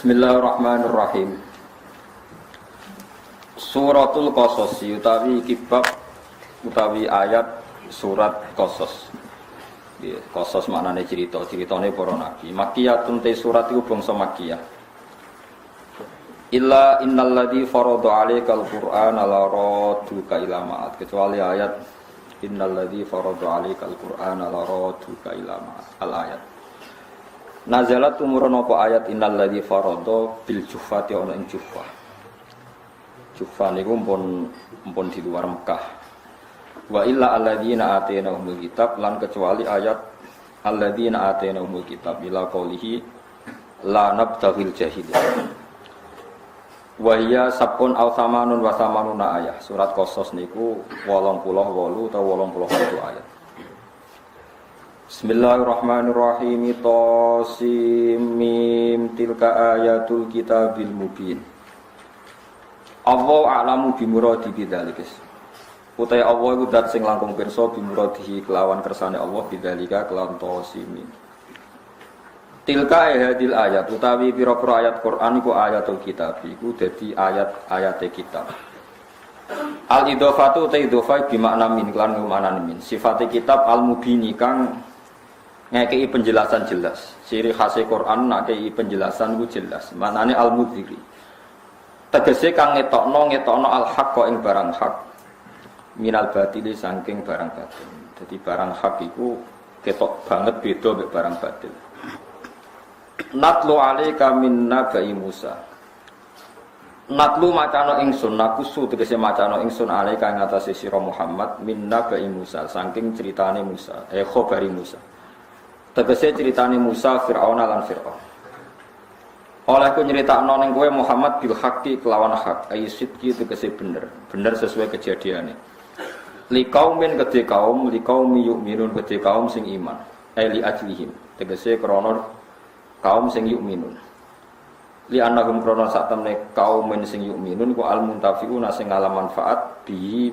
Bismillahirrahmanirrahim. Suratul Qasas utawi kibab utawi ayat surat Qasas. Nggih, Qasas maknane ceritane para nabi. Makkiyatun te surat iku bangsa Makkiyah. Illa innalladzi farada 'alaikal qur'ana la radduka ila ma'ad. Kecuali ayat innalladzi farada 'alaikal qur'ana la radduka ila ma'ad. Al ayat. Nazalat tumurun apa ayat innal ladzi farada bil juffati ana ing juffah. Juffah niku pun di luar Mekah. Wa illa alladzina atainahumul kitab lan kecuali ayat alladzina atainahumul kitab ila qoulihi la nabtaghil jahiliyah. Wa hiya sabun aw samanun wa samanuna ayat. Surat Qasas niku 88 atau 81 ayat. Bismillahirrahmanirrahim. Tasim mim tilka ayatul kitabil mubin. Allah a'lamu bimuradi bidzalika. Utai Allah iku zat sing langkung pirsa bimuradihi kelawan kersane Allah bidzalika kelawan tasim. Tilka hadil ayat utawi pira-pira ayat Quran iku ayatul kitab iku dadi ayat-ayate kitab. Al-idhofatu ta idhofah bi makna min lan makna min. Sifate kitab al-mubini kang ngekei penjelasan jelas. Ciri khas Quran ngekei penjelasan ku jelas. Manane al-mudhiri. Tegese kang ngetokno al-haqqa ing barang hak. Minal batili saking barang batil. Jadi barang hak iku ketok banget beda mek barang batil. Natlu alaika min nabai Musa. Natlu macano ingsun nakusu tegese macano ingsun alaika ing atase sira Muhammad min nabai Musa saking ceritane Musa. Khabari Musa. Tegese ceritane Musa Fir'aun lan Fir'aun. Oleh ku nyeritakno ning kowe Muhammad bil haqqi kelawan hak, ayi sidqi tegese bener sesuai kejadiane. Li qaumin kedhe kaum, li qaumi yu'minun kedhe kaum sing iman. Li ajlihim tegese krana kaum sing yu'minun. Li annahum krana sak temne kaum sing yu'minun ku al muntafiquna sing ngalaman manfaat bi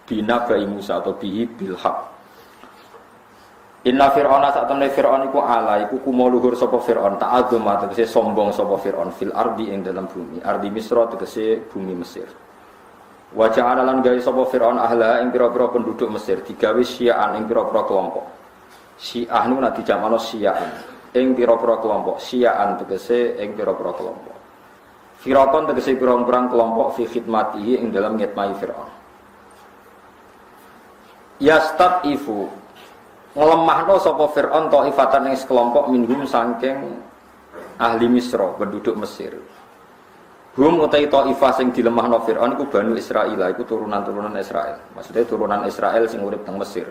binabai Musa atau bihi bil haqq. Inna Fir'auna saat temne Fir'aun iku ala iku kumuluhur sapa Fir'aun ta'adzuma tegese sombong sapa Fir'aun fil ardi ing dalam bumi ardi Misra tegese bumi Mesir. Wa ja'ala lan gawe sapa Fir'aun ahla ing pira-pira penduduk Mesir digawe syi'an ing pira-pira kelompok. Syi'ah nu nanti jamano syi'an ing pira-pira kelompok syi'an tegese ing pira-pira kelompok. Fir'aun tegese pirang-pirang kelompok fi khidmatihi ing dalam ngitmai Fir'aun. Yastatifu ngelemahno sapa Fir'aun taifatan ing sekelompok minhum saking ahli Misra penduduk Mesir. Hum utai taifah sing dilemahno Fir'aun iku Banu Israil, iku turunan-turunan Israel. Maksudnya turunan Israel sing urip teng Mesir.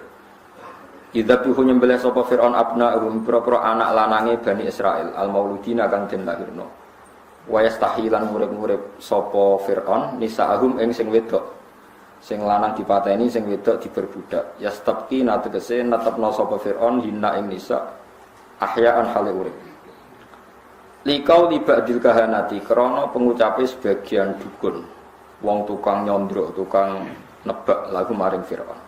Idzabihu nyembelih sapa Fir'aun abna'uhum pira-pira anak lanange Bani Israil al-mauludina kang den lahirno. Wa yastahilan urip-urip sapa Fir'aun nisa'ahum ing sing wedok. Sing lanang dipateni sing wedok diberbudak. Yastabqi nategese netepno sapa Fir'aun hinna ing nisa ahya'an hale urip. Likau libadil kahanati krana pengucape sebagian dukun. Wong tukang nyondro, tukang nebak lagu maring Fir'aun.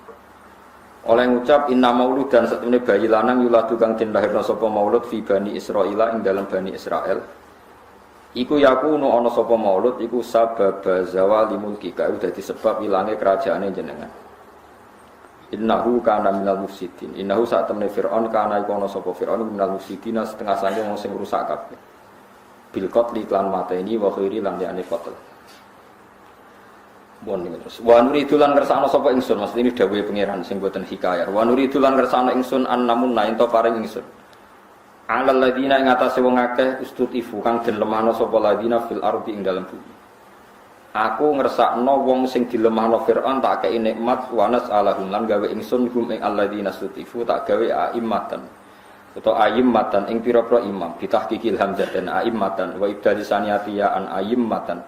Oleh ngucap inna maulud dan satemene bayi lanang yuladu kang den lahirna sapa maulud fi Bani Israila ing dalam Bani Israel. Iku yakunu ana sapa maulud iku sabab zawali mulki ka dadi sebab ilange kerajaane jenengan. Innahu kana minal mufsidin. Innahu sak temne Fir'aun kana iku ana sapa Fir'aun minal mufsidin setengah sange wong sing rusak kabeh. Bil qatli lan mateni wa khairi lan liyane qatl. Bon niku terus. Wa nuridu lan ngersakno sapa ingsun, maksud ini dawuhe pangeran sing boten hikayah. Wa nuridu lan ngersakno ingsun annamun nainto paring ingsun. Alal ladina ing atase wong akeh ustutifu kang den lemahno sapa ladina fil ardi ing dalam bumi. Aku ngersakno wong sing dilemahno Fir'aun tak kei nikmat wa nas'alahum lan gawe ingsun hum ing alladina ustutifu tak gawe aimmatan utawa aimmatan ing pira-pira imam bitahqiqil hamzah dan aimmatan wa ibdali saniyatiya an aimmatan.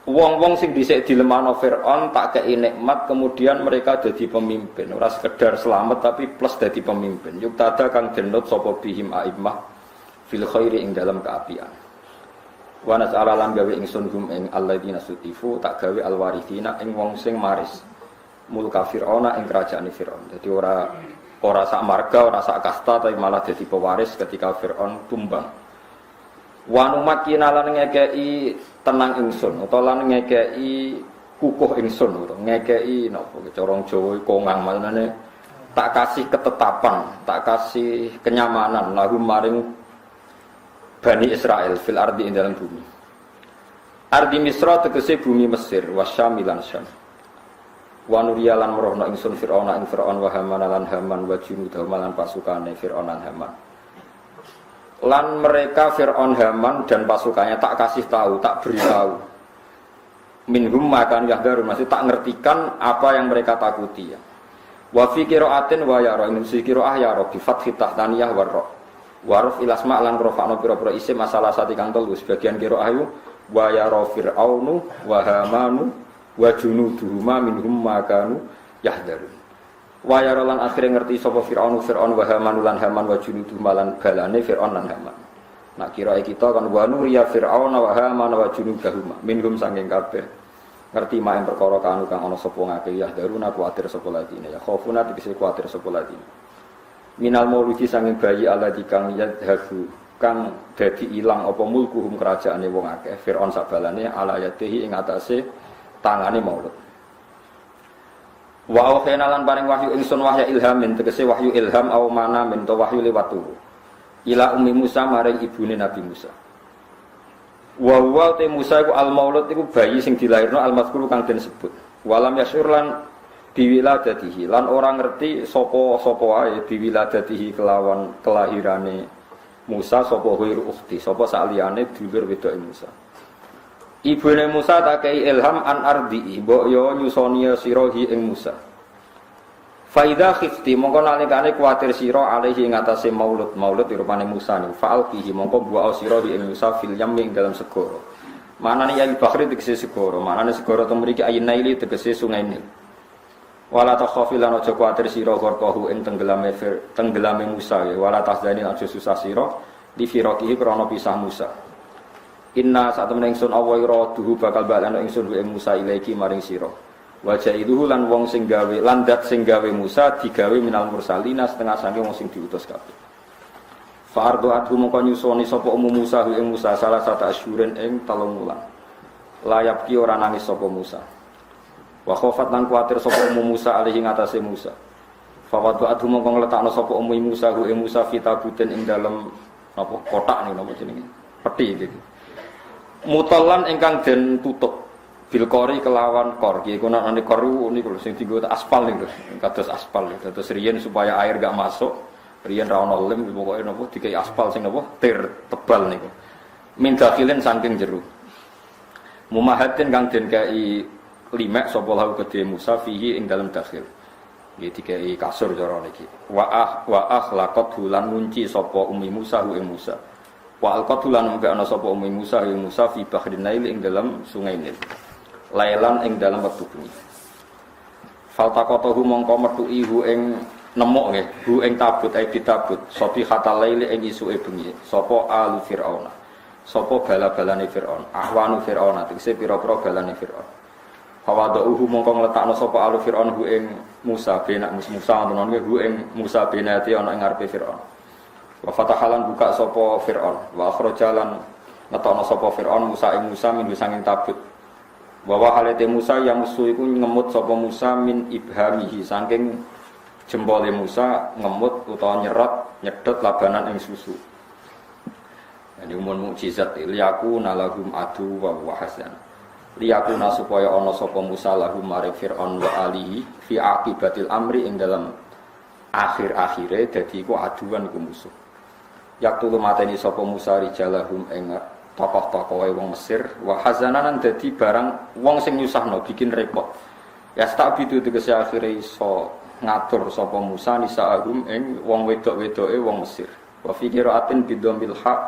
Wong-wong sing dhisik dilemahno Fir'aun tak kei nikmat kemudian mereka jadi pemimpin, ora sekedar selamat tapi plus jadi pemimpin. Yuktada kang denut sapa bihim aimmah fil khairi ing dalam keapian. Wa nas'ala lan gawe ingsun hum ing alladzina sutifu tak gawe alwarithina ing wong sing maris mulka Fir'auna ing kerajaane Fir'aun. Dadi ora sak marga, ora sak kasta tapi malah dadi pewaris ketika Fir'aun tumbang. Wa numakina lan ngekeki tenang ingsun utawa lan ngekeki kukuh ingsun utawa ngekeki napa cara Jawa kongang maknane tak kasih ketetapan, tak kasih kenyamanan lahum maring Bani Israel fil ardi ing dalam bumi. Ardi Misra tegese bumi Mesir wasyam lan Syam. Wa nuriyalan merohna ingsun Firaun ing Firaun wa Haman lan Haman wa junudahu lan pasukane Firaun lan Haman. Lan mereka Firaun Haman dan pasukannya tak kasih tahu, tak beritahu. Minhum makan yahdaru masih tak ngertikan apa yang mereka takuti ya. Wa fi qiraatin wa yara min qiraah ya ra bi fathi tahtaniyah wa ra. Waruf ilasma lan rofa'no pira-pira isim masalah sati kang telu sebagian qiraah ayu wa yara fir'aunu wa hamanu wa junuduhuma minhum makanu yahdharun. Wa yara lan akhire ngerti sapa fir'aun wa hamanu lan haman wa junuduhuma lan balane fir'aun lan haman. Nak qiraah kita kan wa nuriya fir'aun wa haman wa junuduhuma minhum sanging kabeh ngerti mak perkara kang ana sapa ngake yahdharun kuwatir sapa ladine ya khaufuna tegese kuwatir sapa ladine. Minal mauludi sanging bayi ala dikang yadhabu kang dadi ilang apa mulkuhum kerajaane wong akeh Firaun sabalane ala yadihi ing atase tangane maulud. Wa auhena lan paring wahyu ingsun wahya ilhamin tegese wahyu ilham au mana min to wahyu liwat turu. Ila ummi Musa maring ibune Nabi Musa. Wa huwa te Musa iku al maulud iku bayi sing dilairno al mazkur kang den sebut. Walam yasyur lan biwiladatihi lan orang ngerti sapa wae biwiladatihi kelawan kelahirane Musa sapa ghairu ukhti sapa saliyane dulur wedoke Musa. Ibune Musa tak kei ilham an ardi mbok yo nyusoni sirahi ing Musa. Faida khifti mongko nalikane kuwatir sira alaihi ing atase maulud rupane Musa ni fa'alqihi mongko bu'a sirahi ing Musa fil yam ing dalam segara. Manane ya bahri tegese segara, manane segara to mriki ayinaili tegese sungai Nil. Wala takhafi lan aja kuwatir sira gharqahu ing tenggelame Musa ya wala tahzani aja susah sira li firaqihi krana pisah Musa. Inna satemene ingsun awira duhu bakal balana ingsun ing Musa ilaiki maring sira. Wajah itu lan wong sing gawe landat sing gawe Musa digawe minal mursalina setengah saking wong sing diutus kabeh. Fa'ardu adhu mongko nyusoni sapa Musa ing Musa salah satu asyuren ing 3 wulan. Layap ki ora nangis sapa Musa. Wa khofat lan kuwatir sapa Musa alaihi ngatasé Musa. Fa wadhu adhu mongko ngletakno sapa Musa ing Musa fitabutin ing dalem napa kotak niku napa jenenge peti iki. Mutallan ingkang den tutup bilqori kelawan kor iki gunane kor niku lho sing dienggo aspal niku kados aspal kados riyen supaya air gak masuk riyen ra ono lem pokoke napa dikai aspal sing napa tir tebal niku min dakhilin saking jero mumahatin kang den kai limek sapa lahu kedhe Musa fihi ing dalem dakhil nggih dikai kasur cara niki wa akhlaqat hulan ngunci sapa ummi Musa ing Musa wa alqatulan mungke ana sapa ummi Musa ing Musa fi bahrin Nail ing dalam sungai Nil lailan ing dalam wektu bengi faltaqatahu mongko metuki hu ing nemok nggih hu ing tabut ai ditabut sopi hatal lail ing isuke bengi sapa alu fir'auna sapa bala-balane fir'aun ahwanu fir'auna tegese pira-pira balane fir'aun hawadauhu mongko ngletakno sapa alu fir'aun hu ing Musa benak Musa ngono nggih hu ing Musa benati ana ing ngarepe fir'aun wa fatahalan buka sapa fir'aun wa akhrajalan ngetokno sapa fir'aun Musa ing Musa min sanging tabut bahwa halate Musa yang musuh iku ngemut sapa Musa min ibhamihi saking jempole Musa ngemut utawa nyedot labanan ing susu. Ini umum mukjizat liyaku nalahum adu wa hasan. Liyaku supaya ana sapa Musa lahum mare Fir'aun wa alihi fi aqibatil amri ing dalam akhir-akhire dadi iku aduan iku musuh. Yaktulu mateni sapa Musa rijalahum ing tokoh-tokohe wong Mesir wa hazananan dadi barang wong sing nyusahno bikin repot. Ya stabitu tegese akhire iso ngatur sapa Musa nisaahum ing wong wedok-wedoke wong Mesir. Wa fi qiraatin bidomil haq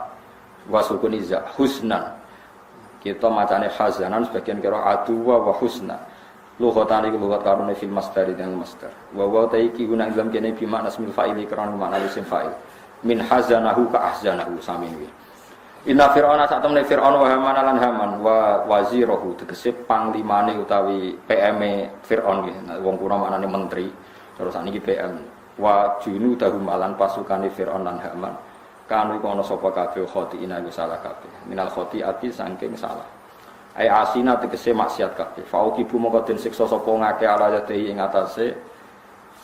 wa sukuniza husnan. Kita macane hazanan sebagian kira aduwa wa husna. Lughatan iki lughat karone fil masdar dan masdar. Wa wa taiki guna dalam kene bi makna ismil fa'ili karena makna isim fa'il. Min hazanahu ka ahzanahu samin wi. Inna fir'auna sak temene fir'aun wa haman lan haman wa wazirahu tegese panglimane utawi PM-e fir'aun nggih wong kuna maknane menteri terus saniki PM wa junudahum lan pasukane fir'aun lan haman Kanu iku ana sapa kabeh khotiina iku salah kabeh. Minal khotiati saking salah. Ai asina tegese maksiat kabeh. Fauqibu mongko den siksa sapa ngake ala yatihi ing atase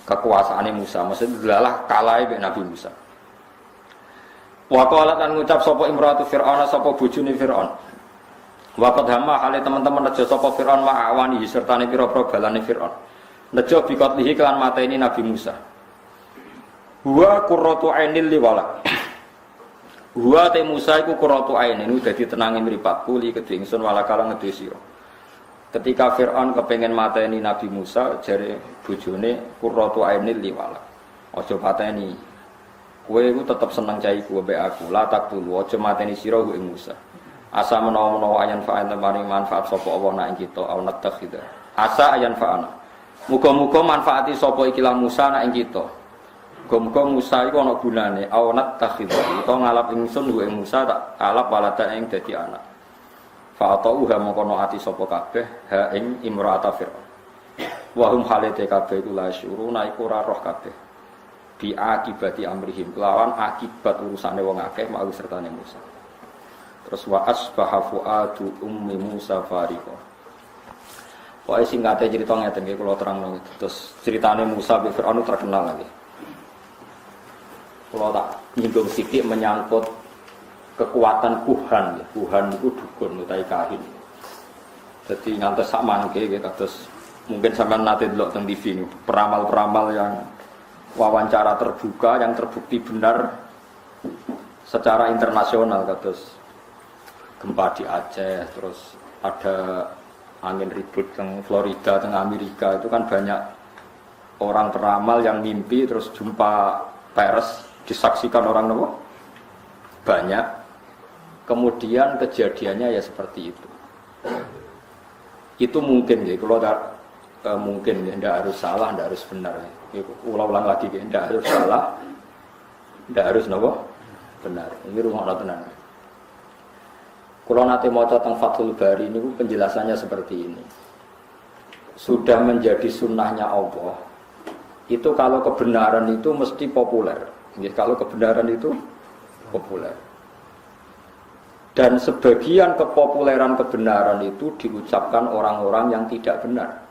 kekuasaane Musa. Maksud delalah kalahe mek Nabi Musa. Wa qalat an ngucap sapa imratu Fir'aun sapa bojone Fir'aun. Wa qad hamma hale teman-teman nejo sapa Fir'aun ma'awani sertane pira-pira balane Fir'aun. Nejo bikotlihi kelan mateni Nabi Musa. Huwa qurratu ainil liwala. Huwa te Musa iku qurratu ainin dadi tenange mripatku li kedhe ingsun wala kala ngedhe sira. Ketika Fir'aun kepengen mateni Nabi Musa jare bojone qurratu ainil liwala. Aja pateni. Kowe iku tetep seneng cah iku mbek aku. La tak tulu aja mateni sira ing Musa. Asa menawa-menawa ayan fa'an maring manfaat sapa Allah nak ing kita au natakhidha. Asa ayan fa'ana. Muga-muga manfaati sapa iki lan Musa nak ing kita. Muga-muga Musa iku ana gunane au natakhidha. Utawa ngalap ingsun ing Musa tak alap walada ing dadi anak. Fa'atauha mongko ati sapa kabeh ha ing imra'ata Fir'aun. Wa hum halate kabeh iku la syuruna iku ora roh kabeh. Bi akibati amrihim lawan akibat urusane wong akeh mau sertane Musa. Terus wa asbaha fuadu ummi Musa fariqa. Wae singkate cerita ngeten iki kula terangno. Terus ceritane Musa bin Fir'aun terkenal lagi. Kula tak nyinggung sithik menyangkut kekuatan kuhan. Kuhan itu dukun utawi kahin. Jadi ngantos sak mangke nggih kados mungkin sampean nate delok teng TV niku, peramal-peramal yang wawancara terbuka yang terbukti benar secara internasional kados gempa di Aceh, terus ada angin ribut teng Florida, teng Amerika itu kan banyak orang peramal yang mimpi terus jumpa pers disaksikan orang nopo banyak, kemudian kejadiannya ya seperti itu. Itu mungkin ya, kalau mungkin ya, tidak harus salah, tidak harus benar. Ulang-ulang lagi, tidak harus salah, tidak harus nopo benar. Ini rumah tenan. Kalau nanti mau tentang Fathul Bari ini penjelasannya seperti ini. Sudah menjadi sunnahnya Allah. Itu kalau kebenaran itu mesti populer. Kalau kebenaran itu populer. Dan sebagian kepopuleran kebenaran itu diucapkan orang-orang yang tidak benar.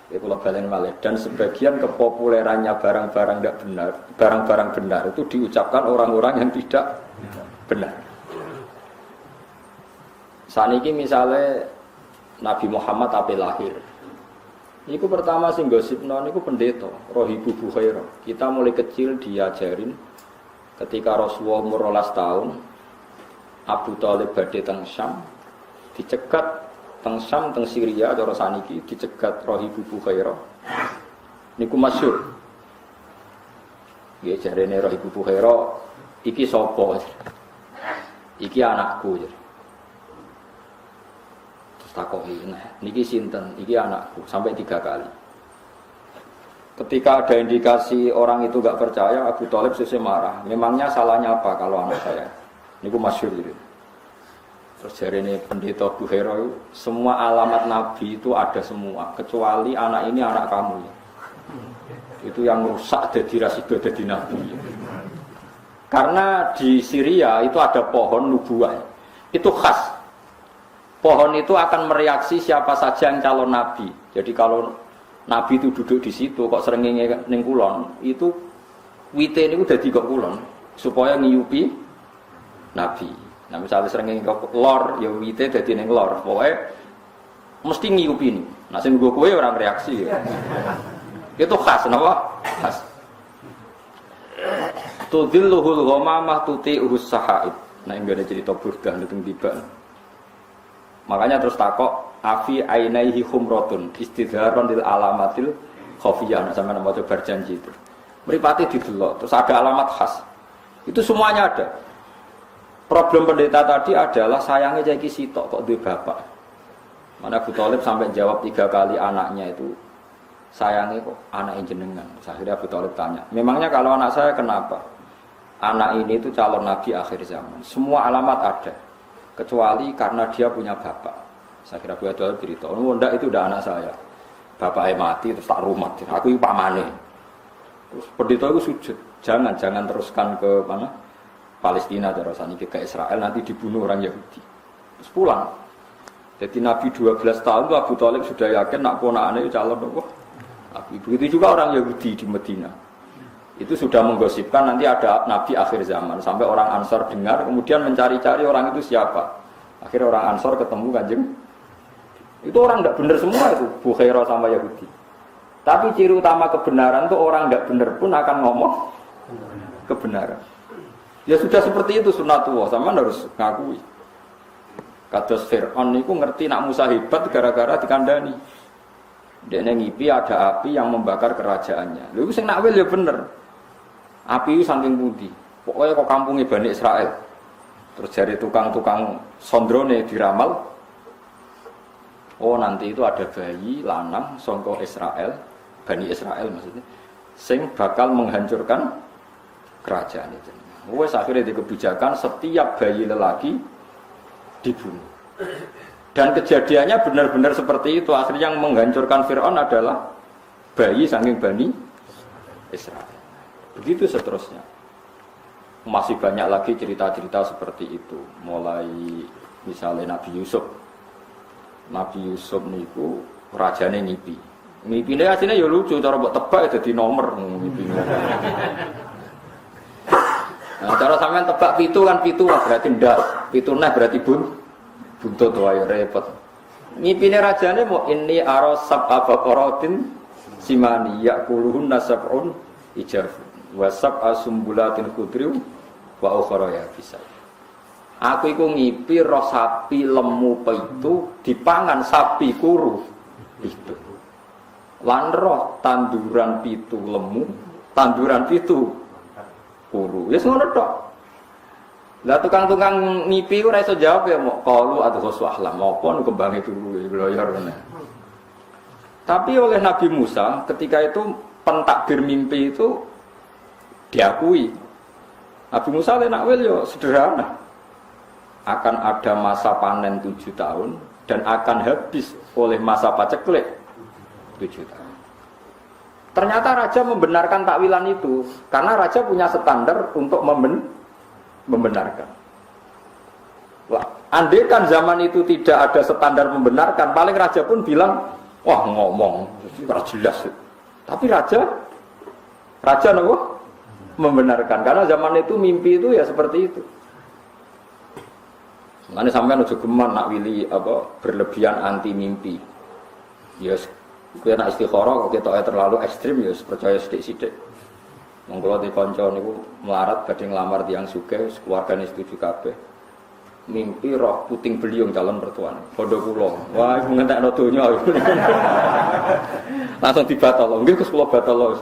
Kalau balen malih. Dan sebagian kepopulerannya barang-barang tidak benar, barang-barang benar itu diucapkan orang-orang yang tidak benar. Saat ini misalnya Nabi Muhammad ape lahir. Iku pertama sing gosipno niku pendeta, Rohibu Bukhairah. Kita mulai kecil diajarin ketika Rasulullah umur 12 tahun, Abu Thalib badhe teng Syam, dicegat teng Syam teng Syria cara saniki dicegat Rohibu Bukhairah. Niku masyhur. Nggih jarene Rohibu Bukhairah, iki sapa? Iki anakku. Takoki, nah, niki sinten, iki anakku, sampai 3 kali. Ketika ada indikasi orang itu gak percaya, Abu Thalib sesuk marah. Memangnya salahnya apa kalau anak saya? Niku masyhur gitu. Terus jarene pendeta Bukhairah, semua alamat Nabi itu ada semua, kecuali anak ini anak kamu. Itu yang rusak jadi rasido jadi Nabi. Karena di Syria itu ada pohon nubuah, itu khas. Pohon itu akan mereaksi siapa saja yang calon nabi. Jadi kalau nabi itu duduk di situ, kok srengenge ning kulon, itu wite niku dadi kok kulon supaya ngiyupi nabi. Nah misalnya srengenge kok lor, ya wite dadi ning lor. Pokoke mesti ngiyupi ini. Nah sing nggo kowe ora reaksi. Ya. Itu khas napa? Khas. Tudilluhul ghamamah tuti'uhus sahaib. Nah ini ada cerita burdah teng tiba. Makanya terus takok afi ainaihi khumratun istidharon lil alamatil khafiyah. Nah, sama nama coba berjanji itu. Mripate didelok, terus ada alamat khas. Itu semuanya ada. Problem pendeta tadi adalah sayangnya jadi sitok kok duwe bapak. Mana Abu Thalib sampai jawab 3 kali anaknya itu sayangnya kok anak jenengan. Akhirnya Abu Thalib tanya, memangnya kalau anak saya kenapa? Anak ini itu calon nabi akhir zaman. Semua alamat ada. Kecuali karena dia punya bapak. Saya kira Abu Thalib cerita, oh enggak itu udah anak saya. Bapaknya mati terus tak rumat. Aku itu pamane. Terus pendeta itu sujud. Jangan teruskan ke mana? Palestina cara saniki ke Israel nanti dibunuh orang Yahudi. Terus pulang. Jadi Nabi 12 tahun itu Abu Thalib sudah yakin nak ponakane calon apa? Nabi. Begitu juga orang Yahudi di Medina. Itu sudah menggosipkan nanti ada Nabi akhir zaman. Sampai orang Ansor dengar, kemudian mencari-cari orang itu siapa. Akhirnya orang Ansor ketemu Kanjeng. Itu orang tidak benar semua itu, Bukhairah sama Yahudi. Tapi ciri utama kebenaran itu orang tidak benar pun akan ngomong kebenaran. Ya sudah seperti itu sunnatullah, sama harus ngakui. Kados Fir'aun itu ngerti nak Musa hebat gara-gara dikandani. Dia ngipi ada api yang membakar kerajaannya. Lalu sing nakwil ya bener. Api itu saking pundi. Pokoknya kok kampungnya Bani Israel. Terus dari tukang-tukang sondrone diramal. Oh nanti itu ada bayi lanang songko Israel, Bani Israel maksudnya, sing bakal menghancurkan kerajaan itu. Wes akhirnya di kebijakan setiap bayi lelaki dibunuh. Dan kejadiannya benar-benar seperti itu. Akhirnya yang menghancurkan Fir'aun adalah bayi saking Bani Israel. Begitu seterusnya. Masih banyak lagi cerita-cerita seperti itu. Mulai misalnya Nabi Yusuf. Nabi Yusuf niku rajane ngipi. Ngipine asline ya lucu, cara mbok tebak dadi nomor ngipine. Nah, cara sampean tebak pitu kan pitu berarti ndas. Pitu nah berarti buntut wae repot. Ngipine rajane mau ini arasab abaqaratin simani yaquluhun nasabun ijaf wa sab'a sumbulatin khudriu wa ukhra ya bisa. Aku iku ngipi roh sapi lemu pitu dipangan sapi kuru itu. Lan roh tanduran pitu lemu, tanduran pitu kuru. Wis ngono tok. Lah tukang-tukang ngipi ora iso jawab ya mok qalu adghus ahlam apa nu kembange turu gloyor ngene. Tapi oleh Nabi Musa ketika itu pentakbir mimpi itu diakui. Nabi Musa nakwil yo sederhana. Akan ada masa panen 7 tahun dan akan habis oleh masa paceklik 7 tahun. Ternyata raja membenarkan takwilan itu karena raja punya standar untuk membenarkan. Wah, andaikan zaman itu tidak ada standar membenarkan, paling raja pun bilang, wah ngomong, tidak jelas. Tapi raja apa? Membenarkan karena zaman itu mimpi itu ya seperti itu. Nanti sampean ojo geman nak wili apa berlebihan anti mimpi. Ya kowe nak istikharah kok ketoke terlalu ekstrim ya percaya sithik-sithik. Wong kula di kanca niku melarat badhe nglamar tiyang sugih, keluargane setuju kabeh. Mimpi roh puting beliung calon mertuane. Bondo kula. Wah, iku ngentekno donya. Langsung dibatal. Nggih Gus kula batal.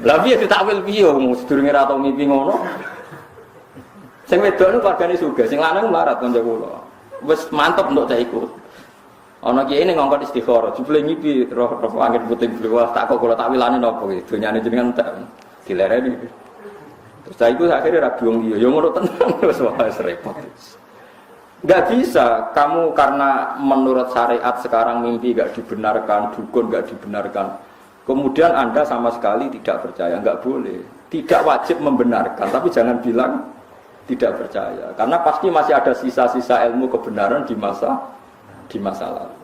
Lah piye ditakwil piye wong sedurunge ra tau mimpi ngono. Sing wedok niku keluargane sugih, sing lanang melarat kanca kula. Wis mantep untuk cah iku. Ana kiye ning ngongkon istikharah, jebule ngipi roh angin puting beliung. Tak kok kula takwilane napa iki? Donyane jenengan tak dilereni. Terus cah iku akhire ra biung dia. Ya ngono tenan wis wae repot. Enggak bisa kamu karena menurut syariat sekarang mimpi enggak dibenarkan, dukun enggak dibenarkan. Kemudian Anda sama sekali tidak percaya, enggak boleh. Tidak wajib membenarkan, tapi jangan bilang tidak percaya, karena pasti masih ada sisa-sisa ilmu kebenaran di masa lalu.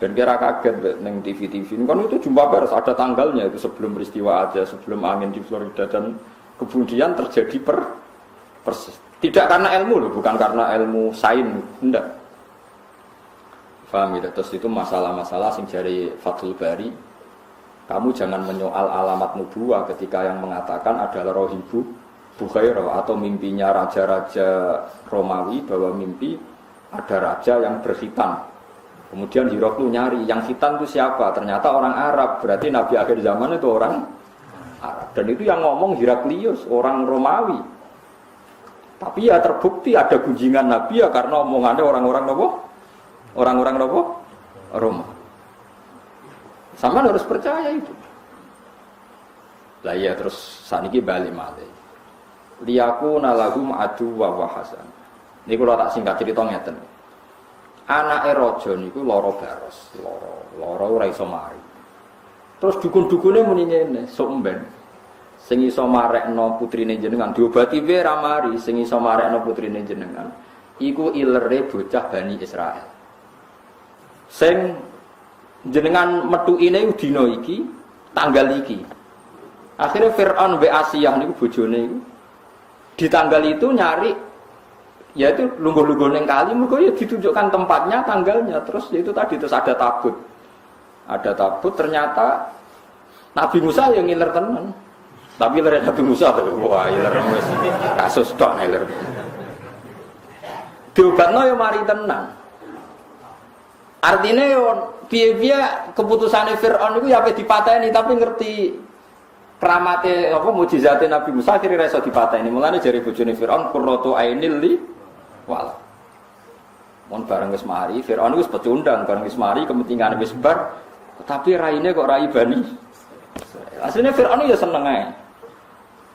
Dan kira kaget neng TV kan itu jumpa pers ada tanggalnya itu sebelum peristiwa aja, sebelum angin di Florida dan kemudian terjadi persis. Tidak karena ilmu loh, bukan karena ilmu sains, enggak. Faham ya? Terus itu masalah-masalah sing jari Fathul Bari. Kamu jangan menyoal alamat nubuwah ketika yang mengatakan adalah rohibu Bukhairah atau mimpinya raja-raja Romawi bahwa mimpi ada raja yang berkhitan. Kemudian Hiroklu nyari yang khitan itu siapa? Ternyata orang Arab. Berarti Nabi akhir zaman itu orang Arab. Dan itu yang ngomong Heraklius, orang Romawi. Tapi ya terbukti ada gunjingan Nabi ya karena omongannya orang-orang nopo? Orang-orang nopo? Roma. Sama harus percaya itu. Lah ya terus saniki balik malih. Liyaku nalahum adu wa wahasan. Niku kula tak singkat cerita ngeten. Anake raja niku lara baros, lara ora iso mari. Terus dukun-dukune muni ngene, sok mben. sing iso marekno putrine jenengan diobati wae ra mari, sing iso marekno putrine jenengan iku ilere bocah Bani Israil. Sing jenengan metuine dina iki, tanggal iki. Akhirnya Fir'aun wa Asiyah niku bojone iku di tanggal itu nyari yaitu lungguh-lungguh ning kali mergo ya ditunjukkan tempatnya, tanggalnya, terus itu tadi terus ada tabut. Ada tabut ternyata Nabi Musa yang ngiler tenan. Tapi iler Nabi Musa wah iler wis kasus tok iler. Diobatno yo mari tenang. Artinya yo piye-piye keputusane Firaun iku ya ape dipateni tapi ngerti keramate apa mukjizate Nabi Musa akhire iso dipateni. Mulane jare bojone Firaun qurratu ainil li wal. Mon bareng wis mari Firaun wis pecundang bareng wis mari kepentingan wis bar tapi raine kok rai Bani. Aslinya Firaun ya seneng ae.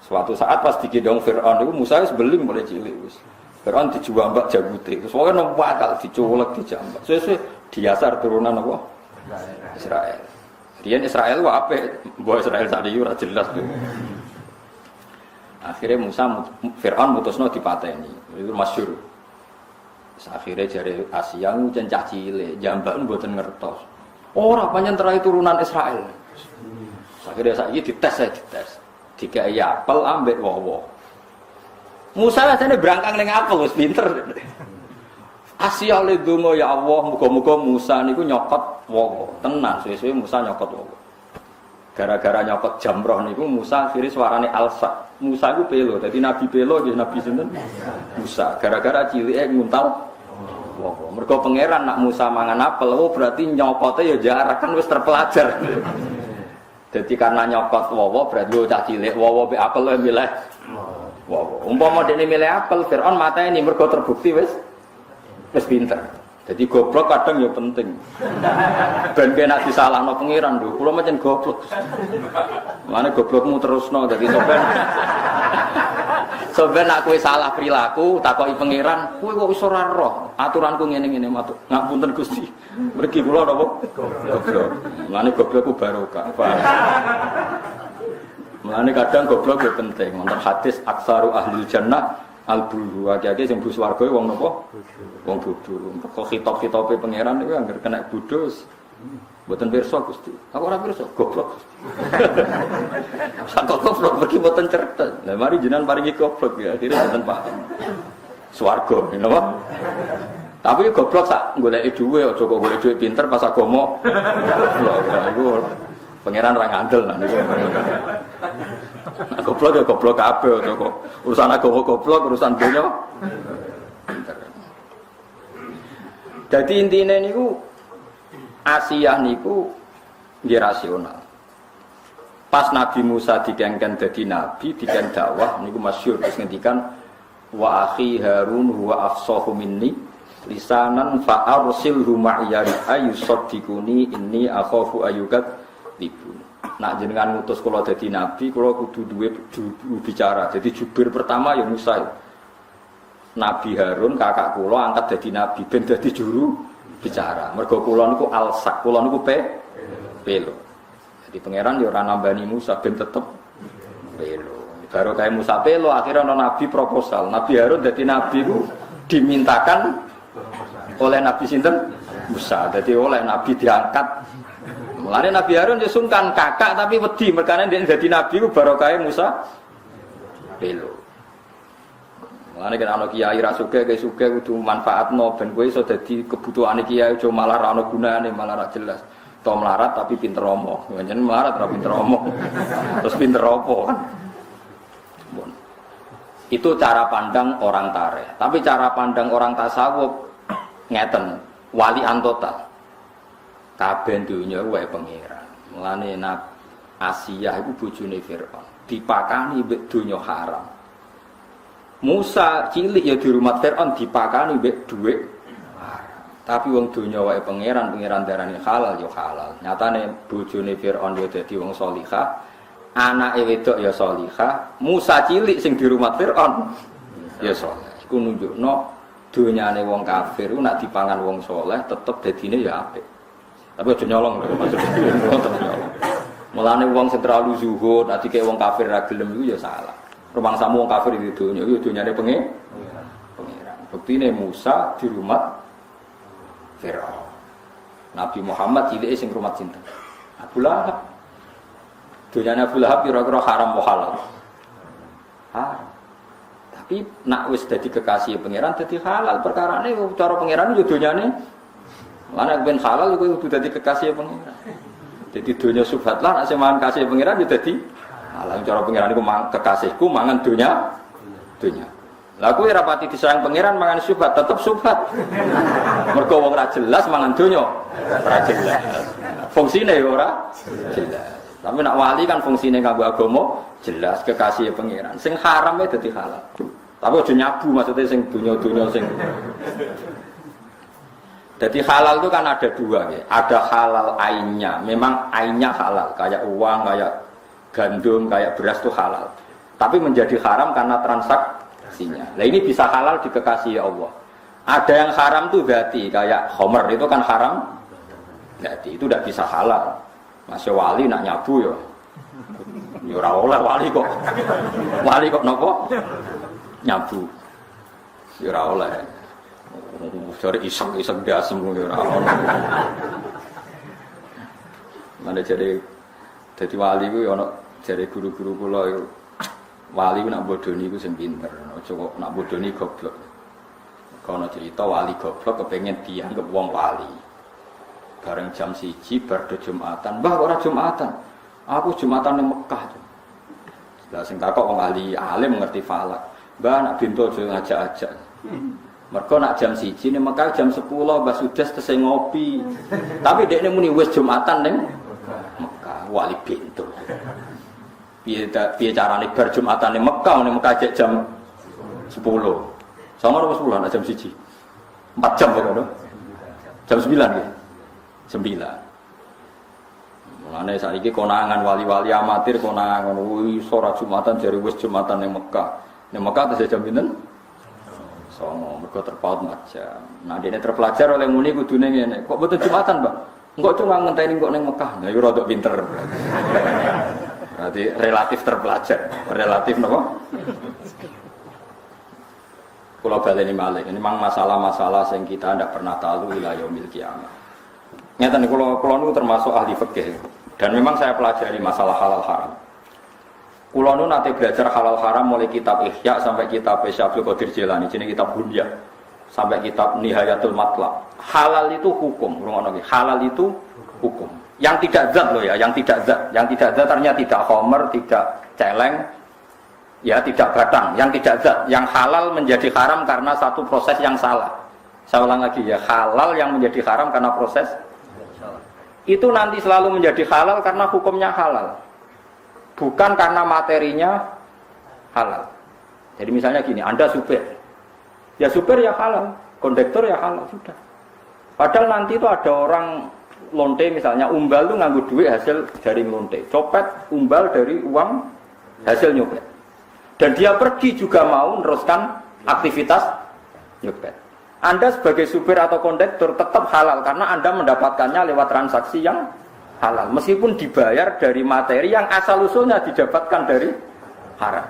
Suatu saat pas digendong Firaun itu Musa wis beling mulai cilik wis. Firaun dijambak jabute. Terus pokoke nompo akal dicolek dijambak. Suwe-suwe diasar turunan apa? Israel. Riyen Israel wae apik, mbok Israel sakniki ora jelas. Akhirnya Firaun mutusno dipateni. Itu masyhur. Akhirnya jare Asia ngucen cah cilik, jambak mboten ngertos. Ora pancen terai turunan Israel. Akhirnya saiki dites. Dikai apel ambek wowo. Musa rasane brangkang ning apel wis pinter. Asia le donga ya Allah, muga-muga Musa niku nyokot wowo. Tenan suwe-suwe Musa nyokot wowo. Gara-gara nyokot jamroh niku Musa akhire suarane alsa. Musa iku pelo, dadi nabi pelo nggih nabi sinten? Musa. Gara-gara cilike nguntal wowo. Mergo pangeran nak Musa mangan apel, oh berarti nyokote ya jarak kan wis terpelajar. Jadi karena nyokot wowo berarti cah cilik wowo be apel wae milih wowo. Umpama dene milih apel Firaun mateni mergo terbukti wis pinter. Jadi goblok kadang ya penting. Ben kena disalahno pangeran lho, kula macen goblok. Mane goblokmu terusno dadi sampeyan nek kowe salah perilaku takoki pangeran, kowe kok iso ora roh aturanku ngene-ngene matur. Ngapunten Gusti. Mriki kula napa goblok. Mane goblok ku barokah. Mane kadang goblok ya penting. Wonten hadis aksaru ahlul jannah al-bulu. Akeh-akeh sing bus warga wong napa? Wong bodho. Kok hitop-hitope pangeran niku anggere kena bodho. Mboten pirsa Gusti. Aku ora pirsa, goblok. Sak goblok pergi mboten cerdas. Lah mari jenengan paringi goblok ya, akhire mboten paham. Swarga, napa? Tapi goblok sak goleki dhuwit, aja kok golek dhuwit pinter pas agama. Lah iku pangeran ra ngandel nah niku. Goblok ya goblok kabeh aja kok urusan agama goblok, urusan donya pinter. Dadi intine niku Asiyah niku nggih rasional. Pas Nabi Musa dikengken dadi nabi, diken dakwah niku masyhur wis ngendikan wa akhi Harun huwa afsahu minni lisanan fa arsilhu ma'iya ayusaddiquni inni akhafu ayyukat libun. Nak jenengan ngutus kula dadi nabi, kula kudu duwe bicara. Jadi jubir pertama ya Musa. Nabi Harun kakak kula angkat dadi nabi ben dadi juru bicara. Mergo kula niku alsak, kula niku pelo. Jadi pangeran yo ora nambani Musa ben tetep pelo. Baru kayak Musa pelo akhirnya ana nabi proposal. Nabi Harun dadi nabi ku dimintakan oleh Nabi sinten? Musa. Jadi oleh nabi diangkat. Mulane Nabi Harun yo sungkan kakak tapi wedi merkane dadi nabi ku baru kayak Musa pelo. Mulane kan ana kiai ra sugih ke sugih kudu manfaatno ben kowe iso dadi kebutuhane kiai aja malah ra ono gunane malah ra jelas. To melarat tapi pinter omong. Pancen melarat ra pinter omong. Terus pinter opo kan? Itu cara pandang orang tareh. Tapi cara pandang orang tasawuf ngeten, walian total. Kabeh donya wae pangeran. Mulane Asiyah iku bojone Firaun. Dipakani mbek donya haram. Musa cilik ya di rumah Fir'aun dipakani mbek dhuwit. Tapi wong donya wae pangeran darani halal ya halal. Nyatane bojone Fir'aun ya dadi wong salihah, anake wedok ya salihah. Musa cilik sing di rumah Fir'aun ya saleh. Iku nunjukno donyane wong kafir ku nek dipangan wong saleh tetep dadine ya apik. Tapi aja nyolong lho maksudnya. Mulane wong sing terlalu zuhud, nanti kayak wong kafir ra gelem iku ya salah. Rumangsamu wong kafir di dunya, yo dunyane pengiran. Buktine Musa di rumah Firaun. Nabi Muhammad cilike sing rumah cinta. Abu Lahab. Dunyane Abu Lahab kira-kira haram apa halal? Haram. Tapi nak wis dadi kekasih pangeran dadi halal. Perkarane cara pangeran yo dunyane lan ben halal iku kudu dadi kekasih pangeran. Jadi dunya subhat lah nek mangan kasih pangeran yo dadi halal. Cara pangeran iku kekasihku mangan dunya. Lah kuwi ora pati disayang pangeran mangan subhat tetep subhat. Mergo wong ora jelas mangan dunya ora jelas. Fungsine ya ora jelas. Tapi nak wali kan fungsine kanggo agama jelas kekasih pangeran. Sing haram e dadi halal. Tapi aja nyabu maksudnya sing dunya-dunya sing. Jadi halal itu kan ada dua ya. Ada halal ainnya. Memang ainnya halal, kayak uang, kayak gandum, kayak beras itu halal. Tapi menjadi haram karena transaksinya. Nah ini bisa halal di kekasih Allah. Ada yang haram tuh berarti kayak khomer itu kan haram. Berarti itu tidak bisa halal. Masih wali nak nyabu ya. Ya ora oleh wali kok. Wali kok nopo? Nyabu. Ya ora oleh. Cari iseng-iseng dasem ya ora ono. Mana jadi wali ku ya ono jare guru-guru kula iku wali nak bodoni iku sing pinter. Aja kok nak bodoni goblok. Kono cerita wali goblok kepengin dianggep wong wali. Bareng jam 1 bar do Jumatan. Mbah ora Jumatan. Aku Jumatan ning Mekah. Lah sing takok wong ahli alim ngerti falak. Mbah nak bintu aja ngajak-ajak. Mergo nak jam 1 ning Mekah jam 10 Mbah Sudes tesih ngopi. Tapi dekne muni wis Jumatan ning Mekah wali bintu. Piye carane bar Jumatan ning Mekah cek jam 10. Sama apa 10 nak jam 1. 4 jam kok jam 9 nggih. 9. Mulane saiki konangan wali-wali amatir konangan wis ora Jumatan jare wis Jumatan ning Mekah. Ning Mekah tesih jam pinten? Songo, mergo terpaut 4 jam. Nah, dene terpelajar oleh muni kudune ngene. Kok mboten Jumatan, Mbak? Engko cuma ngenteni kok ning Mekah. Nah, iku rada pinter. Berarti relatif terpelajar. Relatif napa? Kula baleni malih. Ini memang masalah-masalah yang kita tidak pernah tahu ila yaumil qiyamah. Nyata nih, kalau nu termasuk ahli fikih dan memang saya pelajari masalah halal haram. Kalau nu nanti belajar halal haram mulai kitab Ihya sampai kitab Syaikhul Qadir Jilani, jenis kitab Bunya sampai kitab Nihayatul Matlab. Halal itu hukum, halal itu hukum. Yang tidak zat loh ya, yang tidak zat ternyata tidak homer, tidak celeng, ya tidak batang, yang tidak zat. Yang halal menjadi haram karena satu proses yang salah. Saya ulang lagi ya, halal yang menjadi haram karena proses itu nanti selalu menjadi halal karena hukumnya halal, bukan karena materinya halal. Jadi misalnya gini, Anda supir, ya supir ya halal, kondektor ya halal sudah. Padahal nanti itu ada orang lonte misalnya, umbal itu nganggu duit hasil dari lonte, copet umbal dari uang hasil nyopet, dan dia pergi juga mau meneruskan aktivitas nyopet. Anda sebagai supir atau kondektor tetap halal karena Anda mendapatkannya lewat transaksi yang halal. Meskipun dibayar dari materi yang asal-usulnya didapatkan dari haram.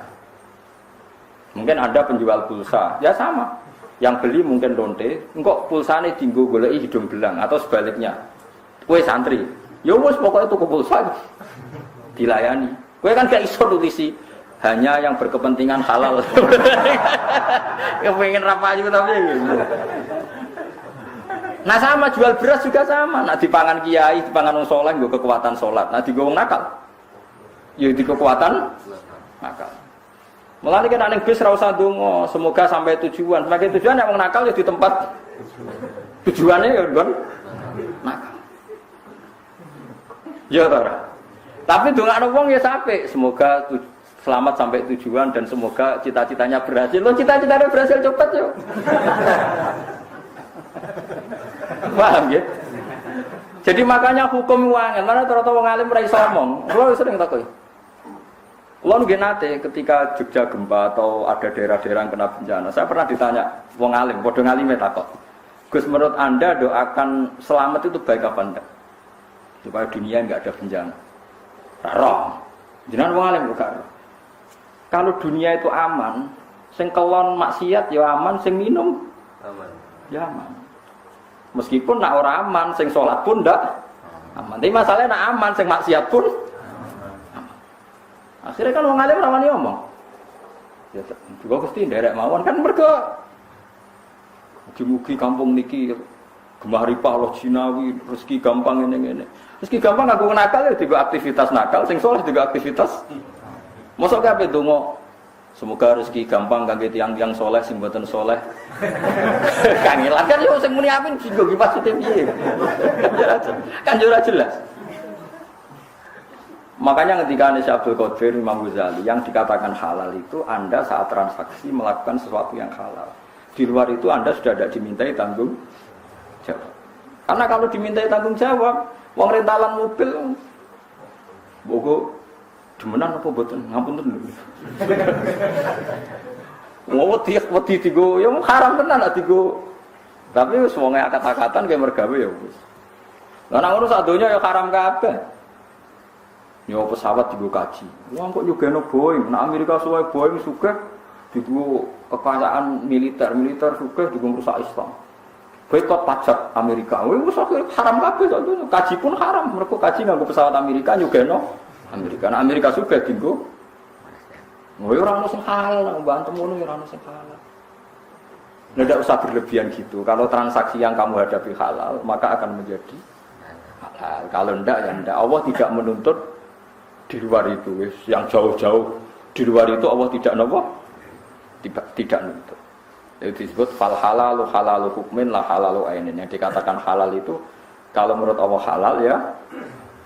Mungkin Anda penjual pulsa, ya sama. Yang beli mungkin lonte, engkau pulsane dinggo goleki hidung belang atau sebaliknya. Kowe santri, ya wis pokoknya tuku pulsa dilayani. Kowe kan gak iso nulisi hanya yang berkepentingan halal. Yang pengen apa juga tapi gitu. Nah sama jual beras juga sama. Nah dipangan kiai, dipangan wong saleh nggo kekuatan salat. Nah digo wong nakal. Ya di kekuatan nakal. Mulane kan ning bis ra usah ndonga, semoga sampai tujuan. Sebagai tujuan nek wong nakal ya di tempat tujuannya ya kan nakal. Ya ora. Tapi ndongakno wong ya sampai semoga selamat sampai tujuan dan semoga cita-citanya berhasil. Lo cita-citanya berhasil cepat yuk. Paham ya? Jadi makanya hukum uangan. Mana ternyata wong alim ora iso omong. Kulo sering takoi. Kulo nggih nate ketika Jogja gempa atau ada daerah-daerah yang kena bencana. Saya pernah ditanya wong alim, padha ngalime takok. Gus, menurut Anda doakan selamat itu baik apa enggak? Supaya dunia enggak ada bencana. Roh. Jenengan wong alim kok. Kalau dunia itu aman, sing kelon maksiat ya aman, sing minum aman. Ya aman. Meskipun nak ora aman, sing sholat pun ndak aman. Tapi masalahnya nak aman, sing maksiat pun aman. Akhirnya kan wong alim ora wani omong. Ya juga Gusti nderek mawon kan mergo mugi-mugi kampung niki gemah ripah Allah jinawi, rezeki gampang ngene-ngene. Rezeki gampang aku nakal ya juga aktivitas nakal, sing saleh juga aktivitas. Mosok kabeh donga semoga rezeki gampang kangge tiyang-tiyang saleh sing mboten saleh. Kangelan kan yo sing muni amin sing nggo maksudnya piye. Kan yo ora jelas. Makanya ketika Syekh Abdul Qadir Imam Ghazali yang dikatakan halal itu Anda saat transaksi melakukan sesuatu yang halal. Di luar itu Anda sudah tidak dimintai tanggung jawab. Karena kalau dimintai tanggung jawab, wong rentalan mobil, bogo demenan apa boten ngapunten lho. Wedi digo, ya haram tenan nak digo. Tapi wis wong akad-akatan kaya mergawe ya wis. Lah nang ngono sak donya ya haram kabeh. Ya pesawat digo kaji. Wong kok nyugeno Boeing, nek Amerika suwe Boeing sugih digo kekayaan militer sugih digo ngrusak Islam. Boykot pajak Amerika. Wis haram kabeh sak donya. Kaji pun haram, mergo kaji nganggo pesawat Amerika nyugeno Amerika. Nah Amerika sugih digo. Ora ono sing halal nang mbantem ngono ya ora ono sing halal. Tidak usah berlebihan gitu. Kalau transaksi yang kamu hadapi halal, maka akan menjadi halal. Kalau tidak, ya tidak. Allah tidak menuntut di luar itu. Yang jauh-jauh di luar itu Allah tidak nopo, tidak nuntut. Itu disebut fal halalu halalu hukmin la halalu ainin. Yang dikatakan halal itu kalau menurut Allah halal ya